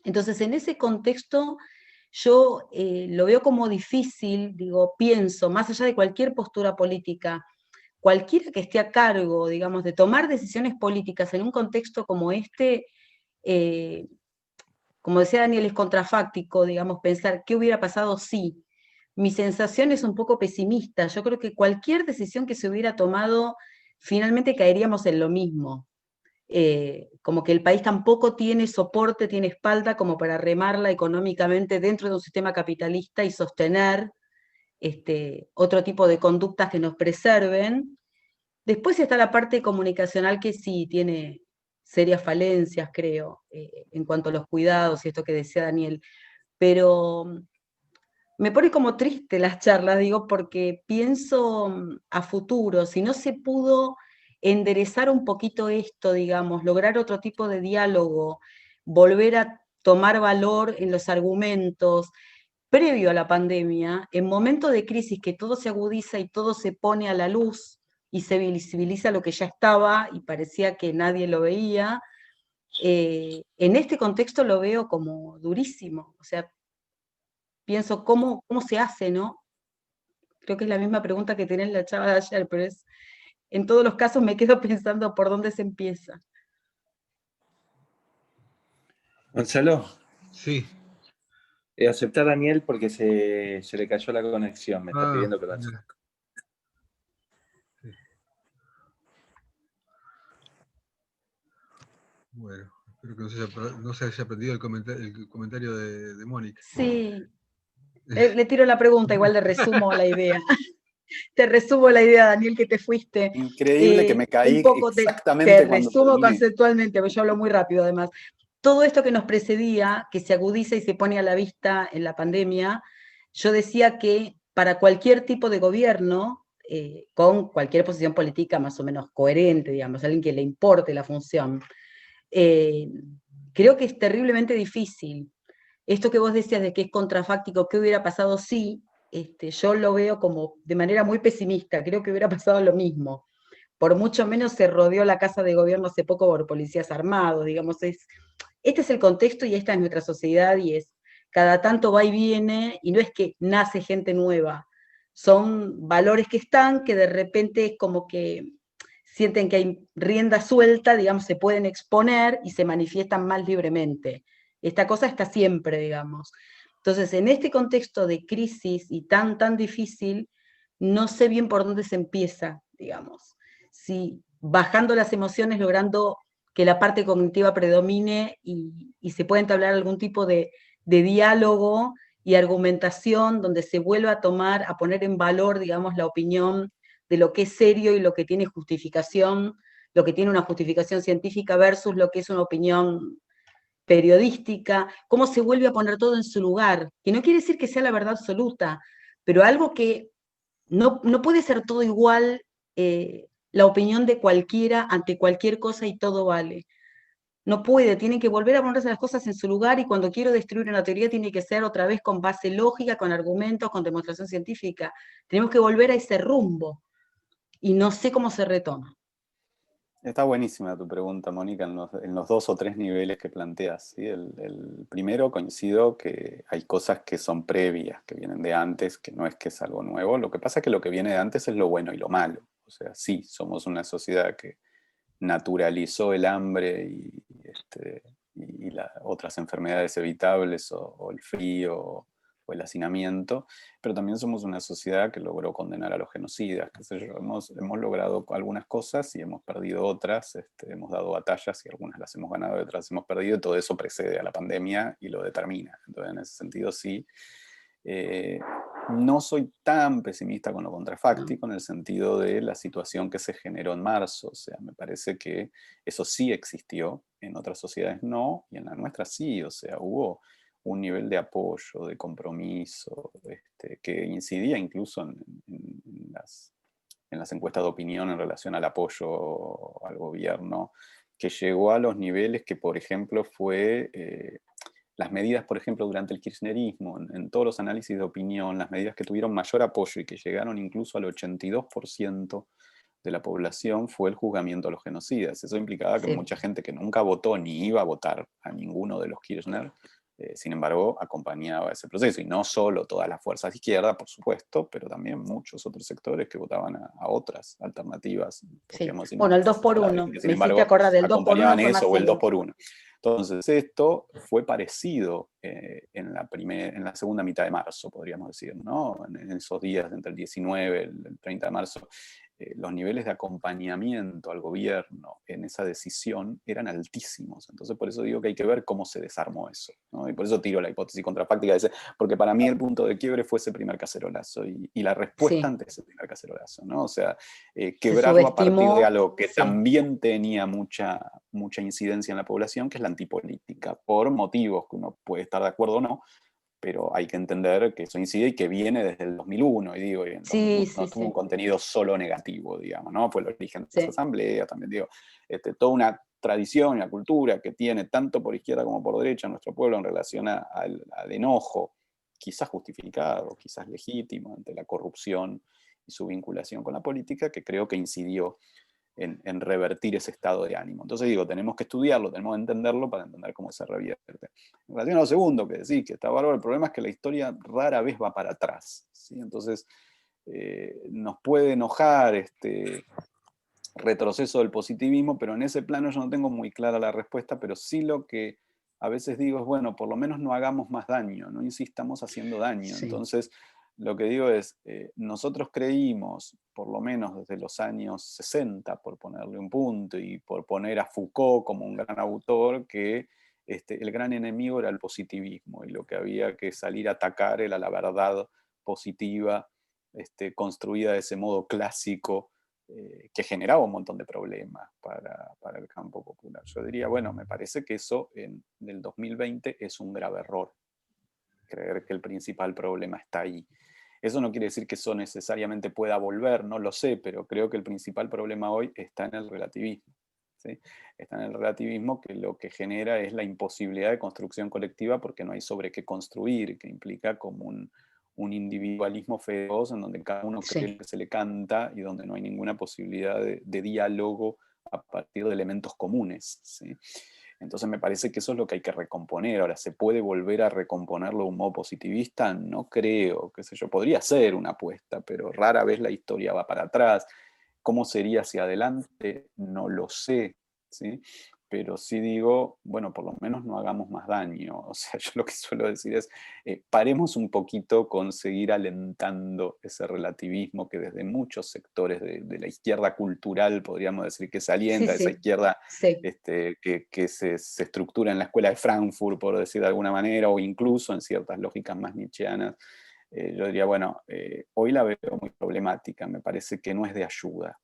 [SPEAKER 2] Entonces, en ese contexto, yo lo veo como difícil, pienso, más allá de cualquier postura política, cualquiera que esté a cargo, digamos, de tomar decisiones políticas en un contexto como este, como decía Daniel, es contrafáctico, digamos, pensar qué hubiera pasado si, mi sensación es un poco pesimista. Yo creo que cualquier decisión que se hubiera tomado, finalmente caeríamos en lo mismo. Como que el país tampoco tiene soporte, tiene espalda como para remarla económicamente dentro de un sistema capitalista y sostener otro tipo de conductas que nos preserven. Después está la parte comunicacional que sí tiene serias falencias, creo, en cuanto a los cuidados y esto que decía Daniel, pero me pone como triste las charlas, digo, porque pienso a futuro, si no se pudo enderezar un poquito esto, digamos, lograr otro tipo de diálogo, volver a tomar valor en los argumentos, previo a la pandemia, en momentos de crisis que todo se agudiza y todo se pone a la luz y se visibiliza lo que ya estaba y parecía que nadie lo veía, en este contexto lo veo como durísimo. O sea, pienso cómo se hace, ¿no? Creo que es la misma pregunta que tenés la chava de ayer, pero en todos los casos me quedo pensando por dónde se empieza.
[SPEAKER 3] Gonzalo,
[SPEAKER 6] Sí.
[SPEAKER 3] aceptá a Daniel porque se le cayó la conexión, me está pidiendo que lo acepte.
[SPEAKER 6] Mira. Sí. Bueno, espero que no se haya perdido el comentario de Mónica.
[SPEAKER 2] Sí, le tiro la pregunta, igual le resumo la idea. Te resumo la idea, Daniel, que te fuiste.
[SPEAKER 7] Increíble que me caí
[SPEAKER 2] un poco
[SPEAKER 7] exactamente
[SPEAKER 2] te
[SPEAKER 7] cuando
[SPEAKER 2] resumo
[SPEAKER 7] terminé.
[SPEAKER 2] conceptualmente, porque yo hablo muy rápido además. Todo esto que nos precedía, que se agudiza y se pone a la vista en la pandemia, yo decía que para cualquier tipo de gobierno, con cualquier posición política más o menos coherente, digamos, alguien que le importe la función, creo que es terriblemente difícil. Esto que vos decías de que es contrafáctico, ¿qué hubiera pasado si? Yo lo veo como de manera muy pesimista, creo que hubiera pasado lo mismo. Por mucho menos se rodeó la Casa de Gobierno hace poco por policías armados, digamos, este es el contexto y esta es nuestra sociedad y es, cada tanto va y viene, y no es que nace gente nueva, son valores que están, que de repente es como que sienten que hay rienda suelta, digamos, se pueden exponer y se manifiestan más libremente. Esta cosa está siempre, digamos. Entonces, en este contexto de crisis y tan difícil, no sé bien por dónde se empieza, digamos. Si bajando las emociones, logrando que la parte cognitiva predomine y se pueda entablar algún tipo de diálogo y argumentación donde se vuelva a tomar, a poner en valor, digamos, la opinión de lo que es serio y lo que tiene justificación, lo que tiene una justificación científica versus lo que es una opinión periodística, cómo se vuelve a poner todo en su lugar, que no quiere decir que sea la verdad absoluta, pero algo que no puede ser todo igual, la opinión de cualquiera ante cualquier cosa y todo vale. No puede, tienen que volver a ponerse las cosas en su lugar y cuando quiero destruir una teoría tiene que ser otra vez con base lógica, con argumentos, con demostración científica. Tenemos que volver a ese rumbo y no sé cómo se retoma.
[SPEAKER 7] Está buenísima tu pregunta, Mónica, en los 2 o 3 niveles que planteas. ¿Sí? El primero, coincido que hay cosas que son previas, que vienen de antes, que no es que es algo nuevo. Lo que pasa es que lo que viene de antes es lo bueno y lo malo. O sea, sí, somos una sociedad que naturalizó el hambre y otras enfermedades evitables, o el frío, o el hacinamiento, pero también somos una sociedad que logró condenar a los genocidas. Qué sé yo, hemos logrado algunas cosas y hemos perdido otras, hemos dado batallas y algunas las hemos ganado y otras las hemos perdido, y todo eso precede a la pandemia y lo determina. Entonces, en ese sentido, sí. No soy tan pesimista con lo contrafáctico en el sentido de la situación que se generó en marzo. O sea, me parece que eso sí existió, en otras sociedades no, y en la nuestra sí. O sea, hubo un nivel de apoyo, de compromiso, que incidía incluso en las encuestas de opinión en relación al apoyo al gobierno, que llegó a los niveles que, por ejemplo, fue las medidas, por ejemplo, durante el kirchnerismo, en todos los análisis de opinión, las medidas que tuvieron mayor apoyo y que llegaron incluso al 82% de la población fue el juzgamiento a los genocidas. Eso implicaba que mucha gente que nunca votó ni iba a votar a ninguno de los Kirchner, sin embargo, acompañaba ese proceso. Y no solo todas las fuerzas de izquierda, por supuesto, pero también muchos otros sectores que votaban a otras alternativas.
[SPEAKER 2] Sí. Bueno, el 2x1.
[SPEAKER 7] Sin embargo,
[SPEAKER 2] acordar del 2x1
[SPEAKER 7] acompañaban
[SPEAKER 2] fue
[SPEAKER 7] eso, o el
[SPEAKER 2] masivo.
[SPEAKER 7] 2x1. Entonces, esto fue parecido en la segunda mitad de marzo, podríamos decir, ¿no? En esos días entre el 19 y el 30 de marzo, los niveles de acompañamiento al gobierno en esa decisión eran altísimos. Entonces, por eso digo que hay que ver cómo se desarmó eso, ¿no? Y por eso tiro la hipótesis contrafáctica de ese, porque para mí el punto de quiebre fue ese primer cacerolazo y la respuesta
[SPEAKER 2] Sí.
[SPEAKER 7] ante ese primer cacerolazo, ¿no? O sea,
[SPEAKER 2] Se
[SPEAKER 7] quebrarlo a partir de
[SPEAKER 2] subestimó,
[SPEAKER 7] algo que
[SPEAKER 2] sí.
[SPEAKER 7] también tenía mucha incidencia en la población, que es la antipolítica, por motivos que uno puede estar de acuerdo o no, pero hay que entender que eso incide y que viene desde el 2001, y digo, y en
[SPEAKER 2] Sí,
[SPEAKER 7] 2001
[SPEAKER 2] sí,
[SPEAKER 7] no tuvo un
[SPEAKER 2] sí.
[SPEAKER 7] contenido solo negativo, digamos, ¿no? Fue el origen de
[SPEAKER 2] Sí.
[SPEAKER 7] esa asamblea, también digo, toda una tradición y una cultura que tiene tanto por izquierda como por derecha nuestro pueblo en relación al enojo, quizás justificado, quizás legítimo, ante la corrupción y su vinculación con la política, que creo que incidió en revertir ese estado de ánimo. Entonces digo, tenemos que estudiarlo, tenemos que entenderlo para entender cómo se revierte. En relación a lo segundo que decís, que está bárbaro, el problema es que la historia rara vez va para atrás, ¿sí? Entonces nos puede enojar retroceso del positivismo, pero en ese plano yo no tengo muy clara la respuesta, pero sí lo que a veces digo es, bueno, por lo menos no hagamos más daño, no insistamos haciendo daño.
[SPEAKER 2] Sí.
[SPEAKER 7] Entonces, lo que digo es, nosotros creímos, por lo menos desde los años 60, por ponerle un punto, y por poner a Foucault como un gran autor, que el gran enemigo era el positivismo, y lo que había que salir a atacar era la verdad positiva, construida de ese modo clásico, que generaba un montón de problemas para el campo popular. Yo diría, bueno, me parece que eso en el 2020 es un grave error, creer que el principal problema está ahí. Eso no quiere decir que eso necesariamente pueda volver, no lo sé, pero creo que el principal problema hoy está en el relativismo, ¿sí? Está en el relativismo, que lo que genera es la imposibilidad de construcción colectiva porque no hay sobre qué construir, que implica como un individualismo feroz en donde cada uno cree
[SPEAKER 2] Sí.
[SPEAKER 7] que se le canta y donde no hay ninguna posibilidad de diálogo a partir de elementos comunes, ¿sí? Entonces me parece que eso es lo que hay que recomponer. Ahora, ¿se puede volver a recomponerlo de un modo positivista? No creo, qué sé yo, podría ser una apuesta, pero rara vez la historia va para atrás. ¿Cómo sería hacia adelante? No lo sé, ¿sí? Pero sí digo, bueno, por lo menos no hagamos más daño. O sea, yo lo que suelo decir es, paremos un poquito con seguir alentando ese relativismo que desde muchos sectores de la izquierda cultural, podríamos decir, que se
[SPEAKER 2] Sí,
[SPEAKER 7] alienta, esa
[SPEAKER 2] sí.
[SPEAKER 7] izquierda
[SPEAKER 2] Sí.
[SPEAKER 7] que se estructura en la escuela de Frankfurt, por decir de alguna manera, o incluso en ciertas lógicas más nietzscheanas. Yo diría, bueno, hoy la veo muy problemática, me parece que no es de ayuda.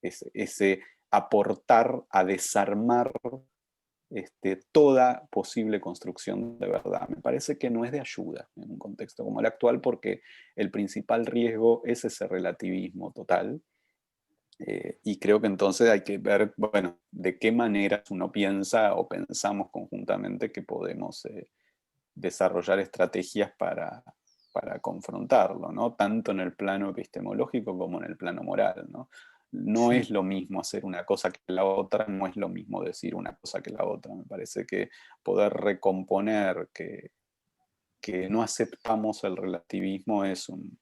[SPEAKER 7] Ese aportar a desarmar toda posible construcción de verdad. Me parece que no es de ayuda en un contexto como el actual, porque el principal riesgo es ese relativismo total. Y creo que entonces hay que ver, bueno, de qué manera uno piensa o pensamos conjuntamente que podemos desarrollar estrategias para confrontarlo, ¿no? Tanto en el plano epistemológico como en el plano moral, ¿no? No
[SPEAKER 2] Sí.
[SPEAKER 7] es lo mismo hacer una cosa que la otra, no es lo mismo decir una cosa que la otra. Me parece que poder recomponer que no aceptamos el relativismo es un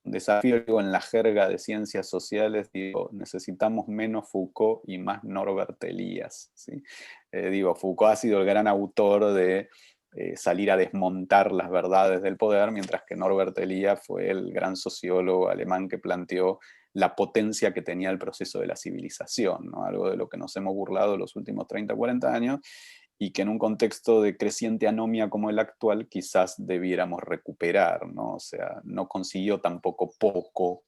[SPEAKER 7] desafío. Digo, en la jerga de ciencias sociales, digo, necesitamos menos Foucault y más Norbert Elias, ¿sí? Digo, Foucault ha sido el gran autor de salir a desmontar las verdades del poder, mientras que Norbert Elias fue el gran sociólogo alemán que planteó la potencia que tenía el proceso de la civilización, ¿no? Algo de lo que nos hemos burlado los últimos 30, 40 años, y que en un contexto de creciente anomia como el actual quizás debiéramos recuperar, ¿no? O sea, no consiguió tampoco poco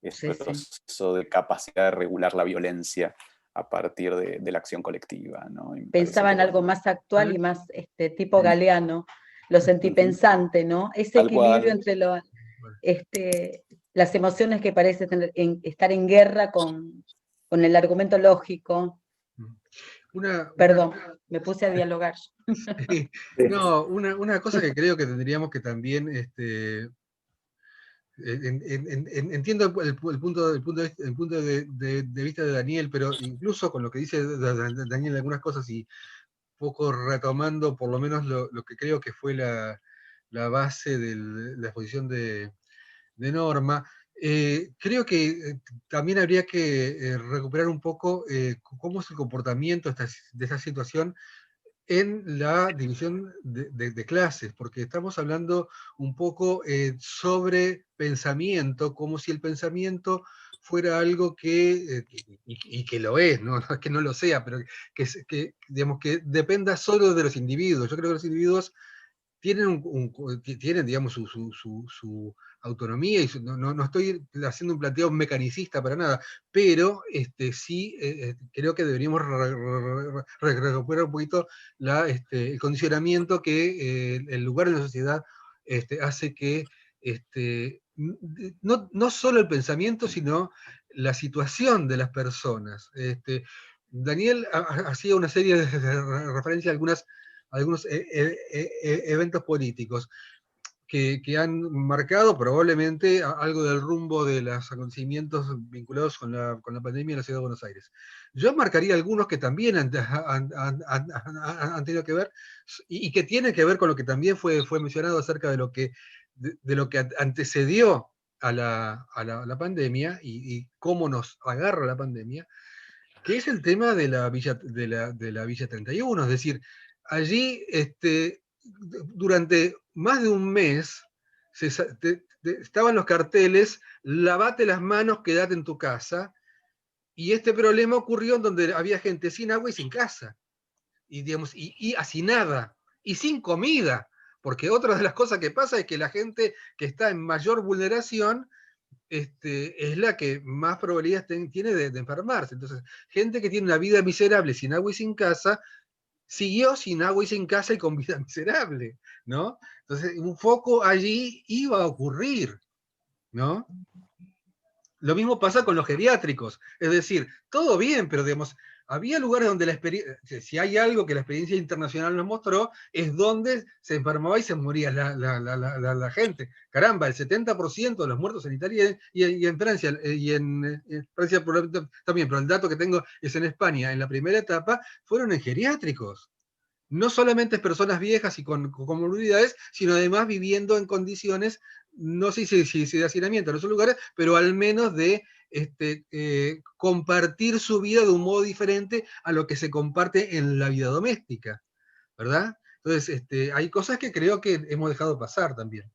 [SPEAKER 2] Sí,
[SPEAKER 7] este
[SPEAKER 2] sí.
[SPEAKER 7] proceso de capacidad de regular la violencia a partir de la acción colectiva, ¿no? Y me parece
[SPEAKER 2] Pensaba
[SPEAKER 7] que,
[SPEAKER 2] en algo
[SPEAKER 7] bueno,
[SPEAKER 2] más actual y más tipo
[SPEAKER 7] mm,
[SPEAKER 2] Galeano, lo sentí
[SPEAKER 7] ujú,
[SPEAKER 2] pensante, ¿no? Ese
[SPEAKER 7] tal
[SPEAKER 2] equilibrio
[SPEAKER 7] cual,
[SPEAKER 2] entre las emociones que parece estar en guerra con el argumento lógico.
[SPEAKER 6] Una,
[SPEAKER 2] Perdón, me puse a dialogar.
[SPEAKER 6] no, una cosa que creo que tendríamos que también, entiendo el punto de vista de Daniel, pero incluso con lo que dice Daniel algunas cosas, y poco retomando por lo menos lo que creo que fue la base de la exposición de Norma, creo que también habría que recuperar un poco cómo es el comportamiento de esta situación en la división de clases, porque estamos hablando un poco sobre pensamiento, como si el pensamiento fuera algo que, y que lo es, ¿no? No es que no lo sea, pero digamos, que dependa solo de los individuos. Yo creo que los individuos tienen digamos, su autonomía, y no estoy haciendo un planteo mecanicista para nada, pero sí creo que deberíamos recuperar un poquito el condicionamiento que el lugar en la sociedad hace que no solo el pensamiento, sino la situación de las personas. Daniel hacía una serie de referencias a algunos eventos políticos que han marcado probablemente algo del rumbo de los acontecimientos vinculados con la pandemia en la ciudad de Buenos Aires. Yo marcaría algunos que también han tenido que ver, y que tienen que ver con lo que también fue mencionado acerca de lo que antecedió a la pandemia, y cómo nos agarra la pandemia, que es el tema de la Villa 31. Es decir, allí durante más de un mes estaban los carteles: lavate las manos, quédate en tu casa, y este problema ocurrió en donde había gente sin agua y sin casa, y, digamos, y hacinada, y sin comida, porque otra de las cosas que pasa es que la gente que está en mayor vulneración es la que más probabilidades tiene de enfermarse. Entonces, gente que tiene una vida miserable sin agua y sin casa, siguió sin agua y sin casa y con vida miserable, ¿no? Entonces, un foco allí iba a ocurrir, ¿no? Lo mismo pasa con los geriátricos, es decir, todo bien, pero digamos, había lugares donde la experiencia, si hay algo que la experiencia internacional nos mostró, es donde se enfermaba y se moría la gente. Caramba, el 70% de los muertos sanitarios, y en Francia, en Francia también, pero el dato que tengo es en España, en la primera etapa, fueron en geriátricos. No solamente personas viejas y con comorbilidades, sino además viviendo en condiciones, no sé si de hacinamiento en esos lugares, pero al menos de compartir su vida de un modo diferente a lo que se comparte en la vida doméstica, ¿verdad? Entonces, hay cosas que creo que hemos dejado pasar también.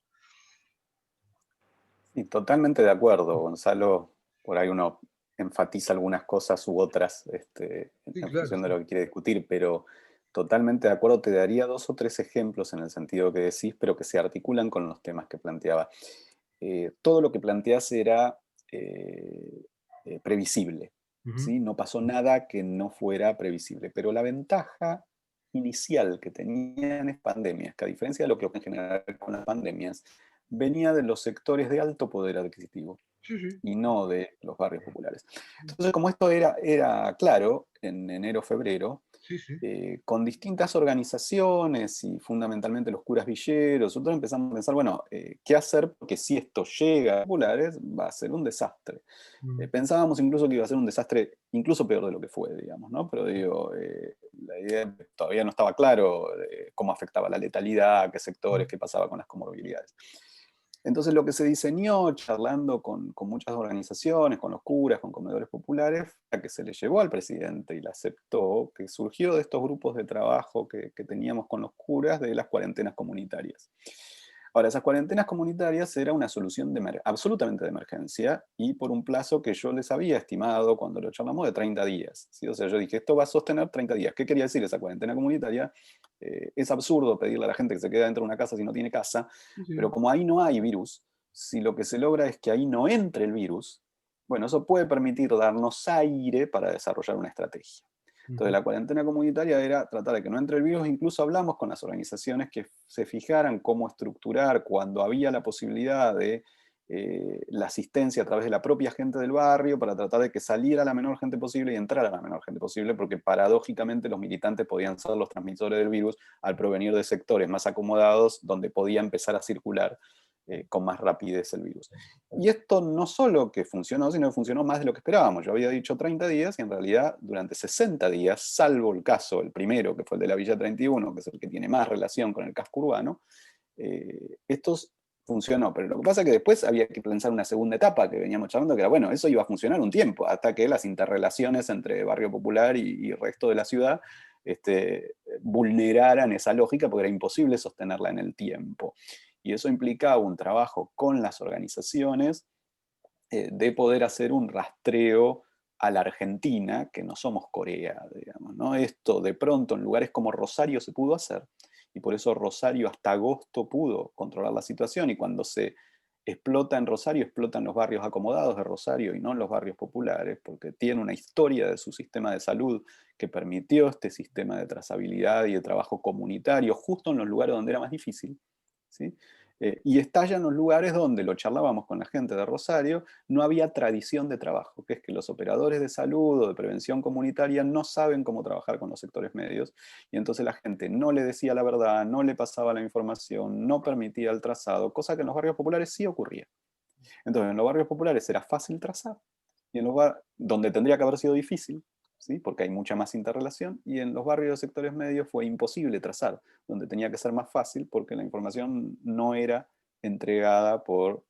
[SPEAKER 7] Sí, totalmente de acuerdo, Gonzalo. Por ahí uno enfatiza algunas cosas u otras
[SPEAKER 6] Sí,
[SPEAKER 7] en
[SPEAKER 6] claro,
[SPEAKER 7] función de
[SPEAKER 6] sí.
[SPEAKER 7] lo que quiere discutir, pero totalmente de acuerdo. Te daría 2 o 3 ejemplos en el sentido que decís, pero que se articulan con los temas que planteaba. Todo lo que planteas era previsible, ¿sí? No pasó nada que no fuera previsible, pero la ventaja inicial que tenían las pandemias, que a diferencia de lo que ocurre en general con las pandemias, venía de los sectores de alto poder adquisitivo
[SPEAKER 6] Sí, sí,
[SPEAKER 7] y no de los barrios populares. Entonces, como esto era claro en enero, febrero,
[SPEAKER 6] sí, sí.
[SPEAKER 7] con distintas organizaciones y fundamentalmente los curas villeros, nosotros empezamos a pensar, bueno, ¿qué hacer? Porque si esto llega a los populares, va a ser un desastre. Pensábamos incluso que iba a ser un desastre incluso peor de lo que fue, digamos, ¿no? Pero digo, la idea todavía no estaba claro cómo afectaba la letalidad, qué sectores, qué pasaba con las comorbilidades. Entonces lo que se diseñó, charlando con muchas organizaciones, con los curas, con comedores populares, la que se le llevó al presidente y la aceptó, que surgió de estos grupos de trabajo que teníamos con los curas de las cuarentenas comunitarias. Ahora, esas cuarentenas comunitarias era una solución absolutamente de emergencia y por un plazo que yo les había estimado cuando lo charlamos de 30 días. ¿Sí? O sea, yo dije, esto va a sostener 30 días. ¿Qué quería decir esa cuarentena comunitaria? Es absurdo pedirle a la gente que se quede dentro de una casa si no tiene casa,
[SPEAKER 6] Sí, sí.
[SPEAKER 7] pero como ahí no hay virus, si lo que se logra es que ahí no entre el virus, bueno, eso puede permitir darnos aire para desarrollar una estrategia. Entonces la cuarentena comunitaria era tratar de que no entre el virus. Incluso hablamos con las organizaciones que se fijaran cómo estructurar cuando había la posibilidad de la asistencia a través de la propia gente del barrio para tratar de que saliera la menor gente posible y entrara la menor gente posible, porque paradójicamente los militantes podían ser los transmisores del virus al provenir de sectores más acomodados donde podía empezar a circular con más rapidez el virus. Y esto no solo que funcionó, sino que funcionó más de lo que esperábamos. Yo había dicho 30 días y en realidad durante 60 días, salvo el caso, el primero, que fue el de la Villa 31, que es el que tiene más relación con el casco urbano, estos funcionó, pero lo que pasa es que después había que pensar una segunda etapa que veníamos charlando, que era, bueno, eso iba a funcionar un tiempo, hasta que las interrelaciones entre barrio popular y el resto de la ciudad vulneraran esa lógica, porque era imposible sostenerla en el tiempo. Y eso implicaba un trabajo con las organizaciones de poder hacer un rastreo a la Argentina, que no somos Corea, digamos, ¿no? Esto de pronto en lugares como Rosario se pudo hacer, y por eso Rosario hasta agosto pudo controlar la situación, y cuando se explota en Rosario, explotan los barrios acomodados de Rosario y no los barrios populares, porque tiene una historia de su sistema de salud que permitió este sistema de trazabilidad y de trabajo comunitario justo en los lugares donde era más difícil, ¿sí? Y estalla en los lugares donde, lo charlábamos con la gente de Rosario, no había tradición de trabajo, que es que los operadores de salud o de prevención comunitaria no saben cómo trabajar con los sectores medios, y entonces la gente no le decía la verdad, no le pasaba la información, no permitía el trazado, cosa que en los barrios populares sí ocurría. Entonces en los barrios populares era fácil trazar, y en los barrios donde tendría que haber sido difícil, ¿sí? Porque hay mucha más interrelación, y en los barrios de sectores medios fue imposible trazar, donde tenía que ser más fácil porque la información no era entregada por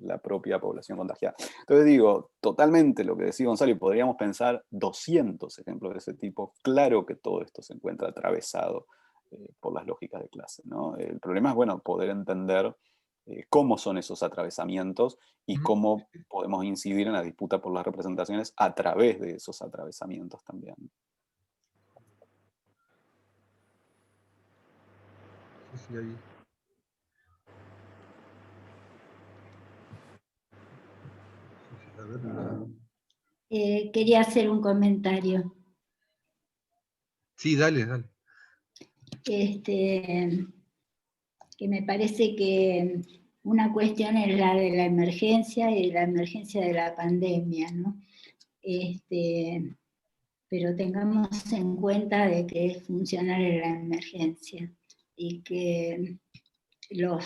[SPEAKER 7] la propia población contagiada. Entonces digo, totalmente lo que decía Gonzalo, y podríamos pensar 200 ejemplos de ese tipo. Claro que todo esto se encuentra atravesado por las lógicas de clase, ¿no? El problema es, bueno, poder entender cómo son esos atravesamientos y cómo podemos incidir en la disputa por las representaciones a través de esos atravesamientos también.
[SPEAKER 6] Sí, ahí. Sí, a ver.
[SPEAKER 5] Quería hacer un comentario.
[SPEAKER 6] Sí, dale.
[SPEAKER 5] Que me parece que una cuestión es la de la emergencia y la emergencia de la pandemia, ¿no? Pero tengamos en cuenta de que es funcional en la emergencia y que la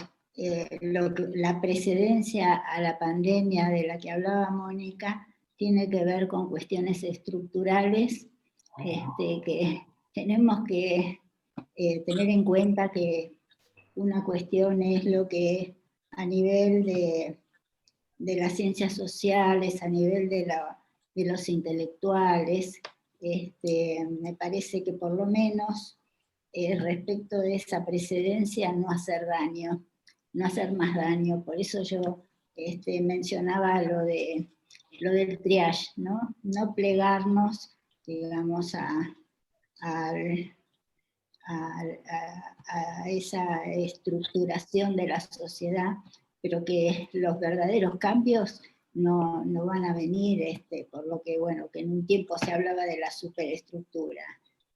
[SPEAKER 5] precedencia a la pandemia de la que hablaba Mónica tiene que ver con cuestiones estructurales que tenemos que tener en cuenta que una cuestión es lo que a nivel de las ciencias sociales, a nivel de los intelectuales, me parece que por lo menos respecto de esa precedencia no hacer daño, no hacer más daño. Por eso yo mencionaba lo del triage, ¿no? No plegarnos, digamos, a esa estructuración de la sociedad, pero que los verdaderos cambios no van a venir, por lo que, bueno, que en un tiempo se hablaba de la superestructura.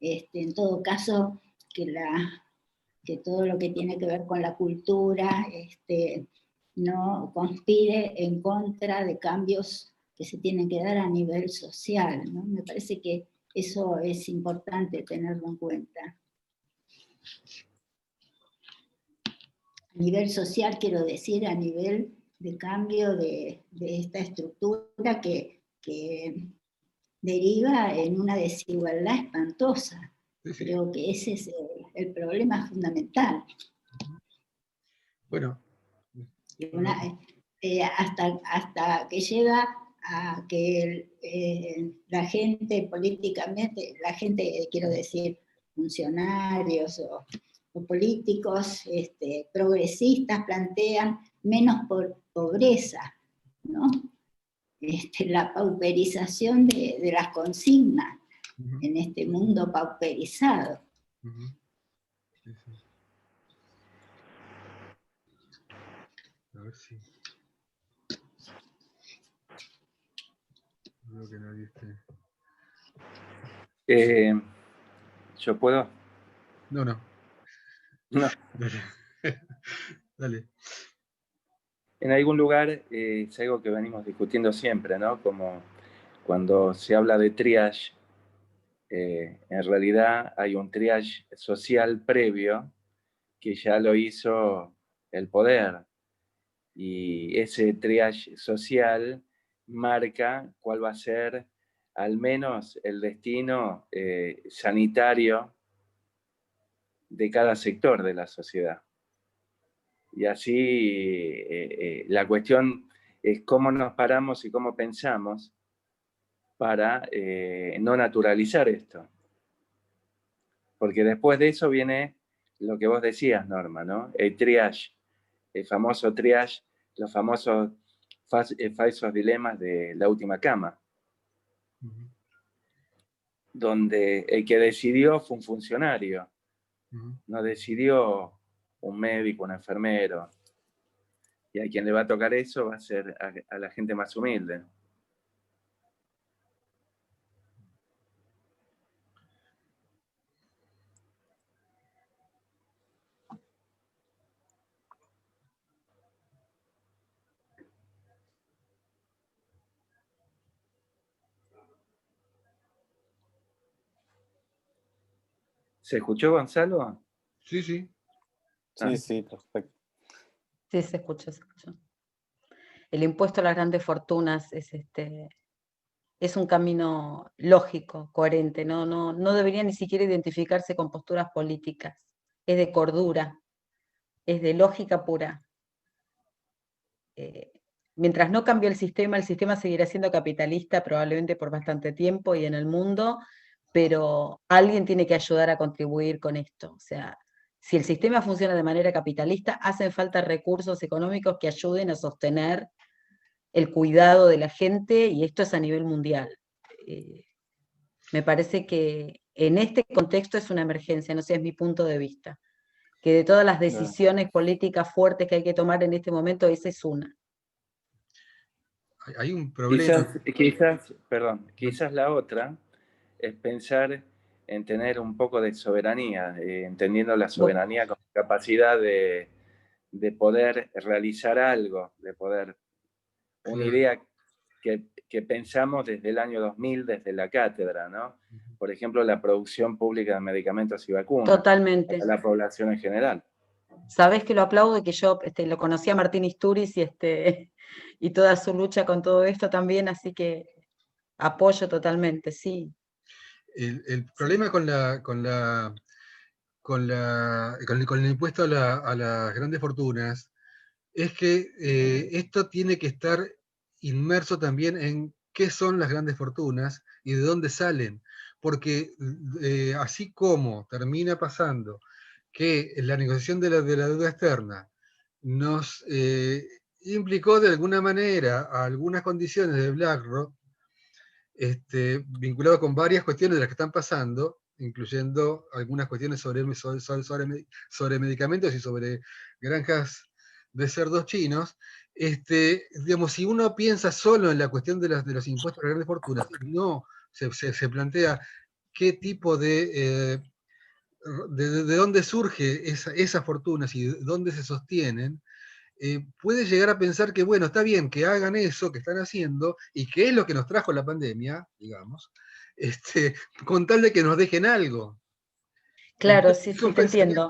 [SPEAKER 5] En todo caso, que todo lo que tiene que ver con la cultura no conspire en contra de cambios que se tienen que dar a nivel social, ¿no? Me parece que eso es importante tenerlo en cuenta. A nivel social, quiero decir, a nivel de cambio de esta estructura que deriva en una desigualdad espantosa. Sí. Creo que ese es el problema fundamental.
[SPEAKER 6] Bueno.
[SPEAKER 5] Hasta que llega a que la gente políticamente, quiero decir, funcionarios o políticos progresistas plantean menos pobreza, ¿no? La pauperización de las consignas en este mundo pauperizado.
[SPEAKER 6] Sí. A ver si... No veo que nadie esté...
[SPEAKER 3] ¿Yo puedo?
[SPEAKER 6] No.
[SPEAKER 3] No.
[SPEAKER 6] Dale.
[SPEAKER 3] En algún lugar es algo que venimos discutiendo siempre, ¿no? Como cuando se habla de triage, en realidad hay un triage social previo que ya lo hizo el poder. Y ese triage social marca cuál va a ser al menos el destino sanitario de cada sector de la sociedad. Y así la cuestión es cómo nos paramos y cómo pensamos para no naturalizar esto. Porque después de eso viene lo que vos decías, Norma, ¿no? El triage, el famoso triage, los famosos falsos dilemas de La Última Cama, donde el que decidió fue un funcionario, no decidió un médico, un enfermero, y a quien le va a tocar eso va a ser a la gente más humilde. ¿Se escuchó, Gonzalo?
[SPEAKER 6] Sí, sí.
[SPEAKER 7] Sí, sí, perfecto.
[SPEAKER 2] Sí, se escucha, se escucha. El impuesto a las grandes fortunas es un camino lógico, coherente, no debería ni siquiera identificarse con posturas políticas, es de cordura, es de lógica pura. Mientras no cambie el sistema seguirá siendo capitalista probablemente por bastante tiempo y en el mundo, pero alguien tiene que ayudar a contribuir con esto. O sea, si el sistema funciona de manera capitalista, hacen falta recursos económicos que ayuden a sostener el cuidado de la gente, y esto es a nivel mundial. Me parece que en este contexto es una emergencia, no sé, es mi punto de vista, que de todas las decisiones políticas fuertes que hay que tomar en este momento, esa es una.
[SPEAKER 6] Hay un problema.
[SPEAKER 3] Quizás la otra es pensar en tener un poco de soberanía, entendiendo la soberanía como capacidad de poder realizar algo, de poder, una idea que pensamos desde el año 2000, desde la cátedra, ¿no? Por ejemplo, la producción pública de medicamentos y vacunas.
[SPEAKER 2] Totalmente.
[SPEAKER 3] Para la población en general.
[SPEAKER 2] Sabés que lo aplaudo y que yo lo conocí a Martín Istúriz y toda su lucha con todo esto también, así que apoyo totalmente, sí.
[SPEAKER 6] El problema con el impuesto a las grandes fortunas es que esto tiene que estar inmerso también en qué son las grandes fortunas y de dónde salen. Porque así como termina pasando que la negociación de la deuda externa nos implicó de alguna manera a algunas condiciones de BlackRock, vinculado con varias cuestiones de las que están pasando, incluyendo algunas cuestiones sobre medicamentos y sobre granjas de cerdos chinos. Digamos, si uno piensa solo en la cuestión de los impuestos a las grandes fortunas, no se plantea qué tipo de dónde surge esas fortunas y de dónde se sostienen, puede llegar a pensar que, bueno, está bien que hagan eso que están haciendo y que es lo que nos trajo la pandemia, digamos, con tal de que nos dejen algo.
[SPEAKER 2] Claro, sí, sí, te entiendo.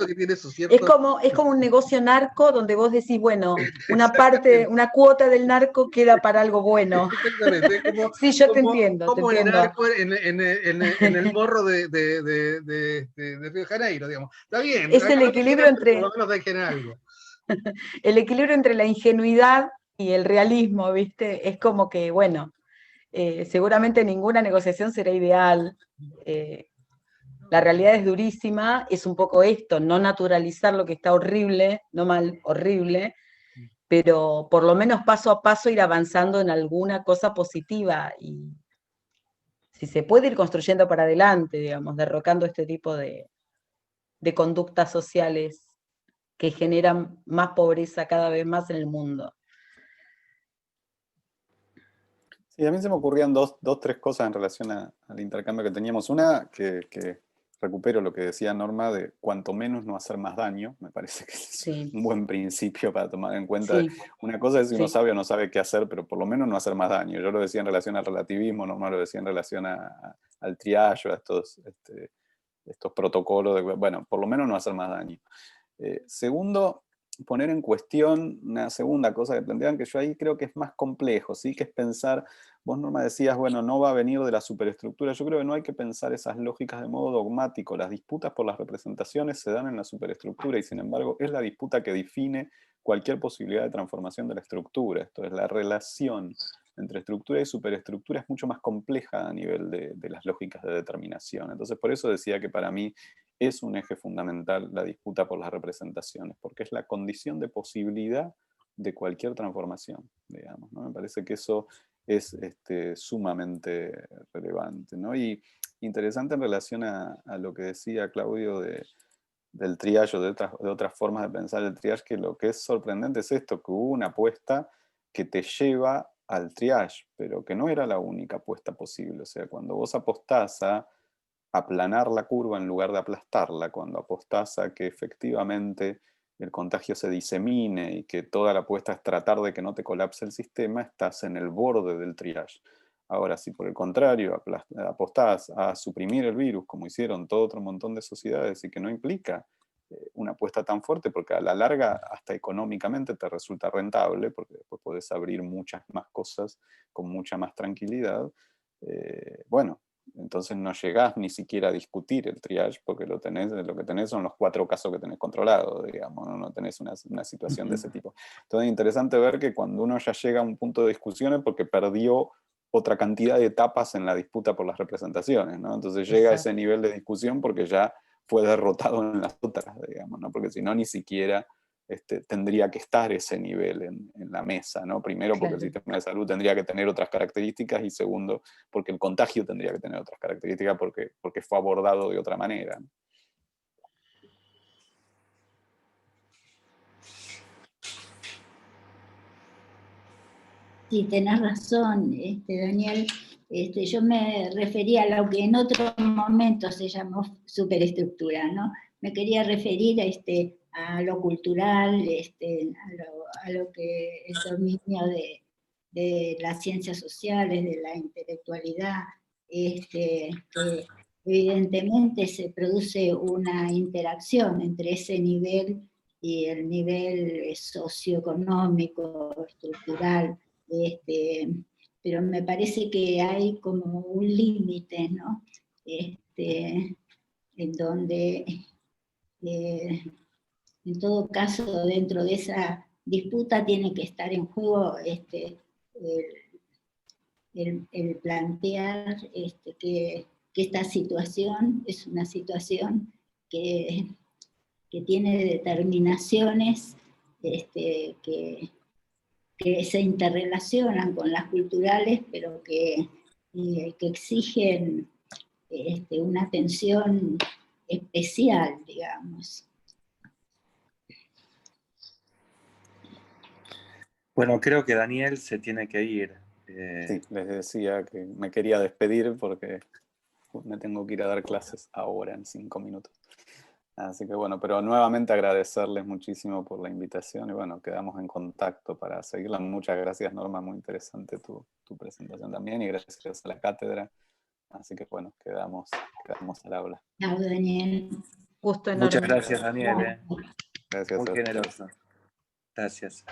[SPEAKER 2] Es como un negocio narco donde vos decís, bueno, una parte, una cuota del narco queda para algo bueno.
[SPEAKER 6] Exactamente.
[SPEAKER 2] Sí, yo te entiendo.
[SPEAKER 6] Como el narco en el morro de Río de Janeiro, digamos. Está bien.
[SPEAKER 2] Es el equilibrio entre...
[SPEAKER 6] Por lo menos dejen algo.
[SPEAKER 2] El equilibrio entre la ingenuidad y el realismo, ¿viste? Es como que, bueno, seguramente ninguna negociación será ideal. La realidad es durísima, es un poco esto, no naturalizar lo que está horrible, no mal, horrible, pero por lo menos paso a paso ir avanzando en alguna cosa positiva y si se puede ir construyendo para adelante, digamos, derrocando este tipo de conductas sociales que generan más pobreza cada vez más en el mundo.
[SPEAKER 7] Sí, a mí se me ocurrían tres cosas en relación al intercambio que teníamos. Una, que recupero lo que decía Norma, de cuanto menos no hacer más daño. Me parece que es un buen principio para tomar en cuenta. Sí. Una cosa es si uno sabe o no sabe qué hacer, pero por lo menos no hacer más daño. Yo lo decía en relación al relativismo, Norma lo decía en relación al triage, a estos protocolos. Bueno, por lo menos no hacer más daño. Segundo, poner en cuestión una segunda cosa que plantean, que yo ahí creo que es más complejo, ¿sí? Que es pensar, vos Norma decías, bueno, no va a venir de la superestructura. Yo creo que no hay que pensar esas lógicas de modo dogmático. Las disputas por las representaciones se dan en la superestructura y sin embargo es la disputa que define cualquier posibilidad de transformación de la estructura. Esto es, la relación entre estructura y superestructura es mucho más compleja a nivel de las lógicas de determinación. Entonces, por eso decía que para mí es un eje fundamental la disputa por las representaciones, porque es la condición de posibilidad de cualquier transformación, digamos, ¿no? Me parece que eso es sumamente relevante, ¿no? Y interesante en relación a lo que decía Claudio del triage o de otras formas de pensar el triage, que lo que es sorprendente es esto, que hubo una apuesta que te lleva al triage, pero que no era la única apuesta posible. O sea, cuando vos apostás a aplanar la curva en lugar de aplastarla, cuando apostás a que efectivamente el contagio se disemine y que toda la apuesta es tratar de que no te colapse el sistema, estás en el borde del triage. Ahora, si por el contrario apostás a suprimir el virus, como hicieron todo otro montón de sociedades, y que no implica una apuesta tan fuerte, porque a la larga hasta económicamente te resulta rentable, porque después podés abrir muchas más cosas con mucha más tranquilidad, bueno, entonces no llegás ni siquiera a discutir el triage, porque lo que tenés son los 4 casos que tenés controlados, digamos, no tenés una situación de ese tipo. Entonces es interesante ver que cuando uno ya llega a un punto de discusión es porque perdió otra cantidad de etapas en la disputa por las representaciones, ¿no? Entonces llega a ese nivel de discusión porque ya fue derrotado en las otras, digamos, ¿no? Porque si no, ni siquiera tendría que estar ese nivel en la mesa, ¿no? Primero porque el sistema de salud tendría que tener otras características, y segundo porque el contagio tendría que tener otras características porque fue abordado de otra manera, ¿no?
[SPEAKER 5] Sí, tenés razón, Daniel. Yo me refería a lo que en otro momento se llamó superestructura, ¿no? Me quería referir a lo cultural, a lo que es dominio de las ciencias sociales, de la intelectualidad, que evidentemente se produce una interacción entre ese nivel y el nivel socioeconómico, estructural, pero me parece que hay como un límite, ¿no? En donde, en todo caso, dentro de esa disputa tiene que estar en juego el plantear que esta situación es una situación que tiene determinaciones que se interrelacionan con las culturales, pero que exigen una atención especial, digamos.
[SPEAKER 3] Bueno, creo que Daniel se tiene que ir.
[SPEAKER 7] Sí, les decía que me quería despedir porque me tengo que ir a dar clases ahora, en 5 minutos. Así que bueno, pero nuevamente agradecerles muchísimo por la invitación y bueno, quedamos en contacto para seguirla. Muchas gracias, Norma, muy interesante tu presentación también, y gracias a la cátedra. Así que bueno, quedamos al habla.
[SPEAKER 5] Chao, Daniel.
[SPEAKER 2] Gusto enorme.
[SPEAKER 3] Muchas gracias, Daniel.
[SPEAKER 7] Gracias.
[SPEAKER 3] Muy generoso. Gracias.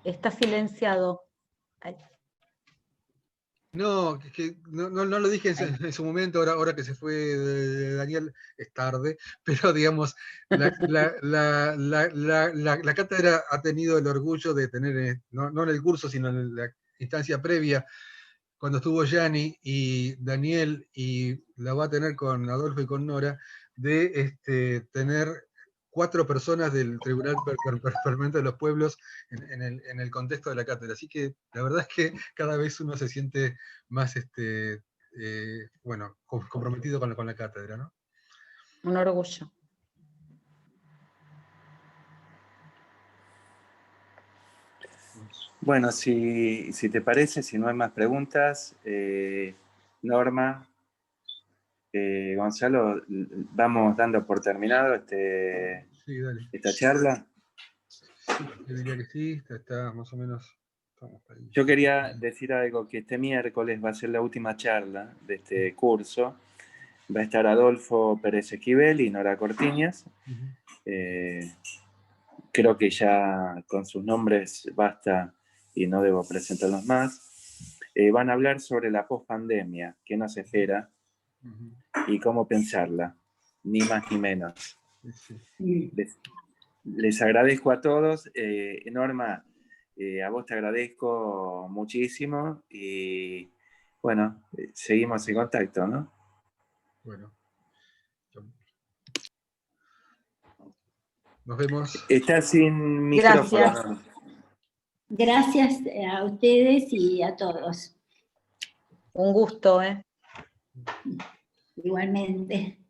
[SPEAKER 2] Está silenciado. Ay.
[SPEAKER 6] No, que no lo dije en su momento, ahora que se fue Daniel, es tarde, pero digamos, la cátedra ha tenido el orgullo de tener, no en el curso, sino en la instancia previa, cuando estuvo Gianni y Daniel, y la va a tener con Adolfo y con Nora, de tener 4 personas del Tribunal Permanente de los Pueblos en el contexto de la cátedra. Así que la verdad es que cada vez uno se siente más comprometido con la cátedra, ¿no?
[SPEAKER 2] Un orgullo.
[SPEAKER 3] Bueno, si te parece, si no hay más preguntas, Norma, Gonzalo, vamos dando por terminado
[SPEAKER 6] Sí, dale.
[SPEAKER 3] esta charla.
[SPEAKER 6] Yo diría que sí, está más o menos. Ahí.
[SPEAKER 3] Yo quería decir algo, que este miércoles va a ser la última charla de este curso. Va a estar Adolfo Pérez Esquivel y Nora Cortiñas. Creo que ya con sus nombres basta y no debo presentarlos más. Van a hablar sobre la pospandemia, qué nos espera y cómo pensarla, ni más ni menos.
[SPEAKER 5] Mm.
[SPEAKER 3] Les agradezco a todos. Norma, a vos te agradezco muchísimo y bueno, seguimos en contacto, ¿no?
[SPEAKER 6] Bueno. Nos vemos.
[SPEAKER 3] Está sin micrófono.
[SPEAKER 2] Gracias.
[SPEAKER 5] Gracias a ustedes y a todos.
[SPEAKER 2] Un gusto, ¿eh?
[SPEAKER 5] Igualmente.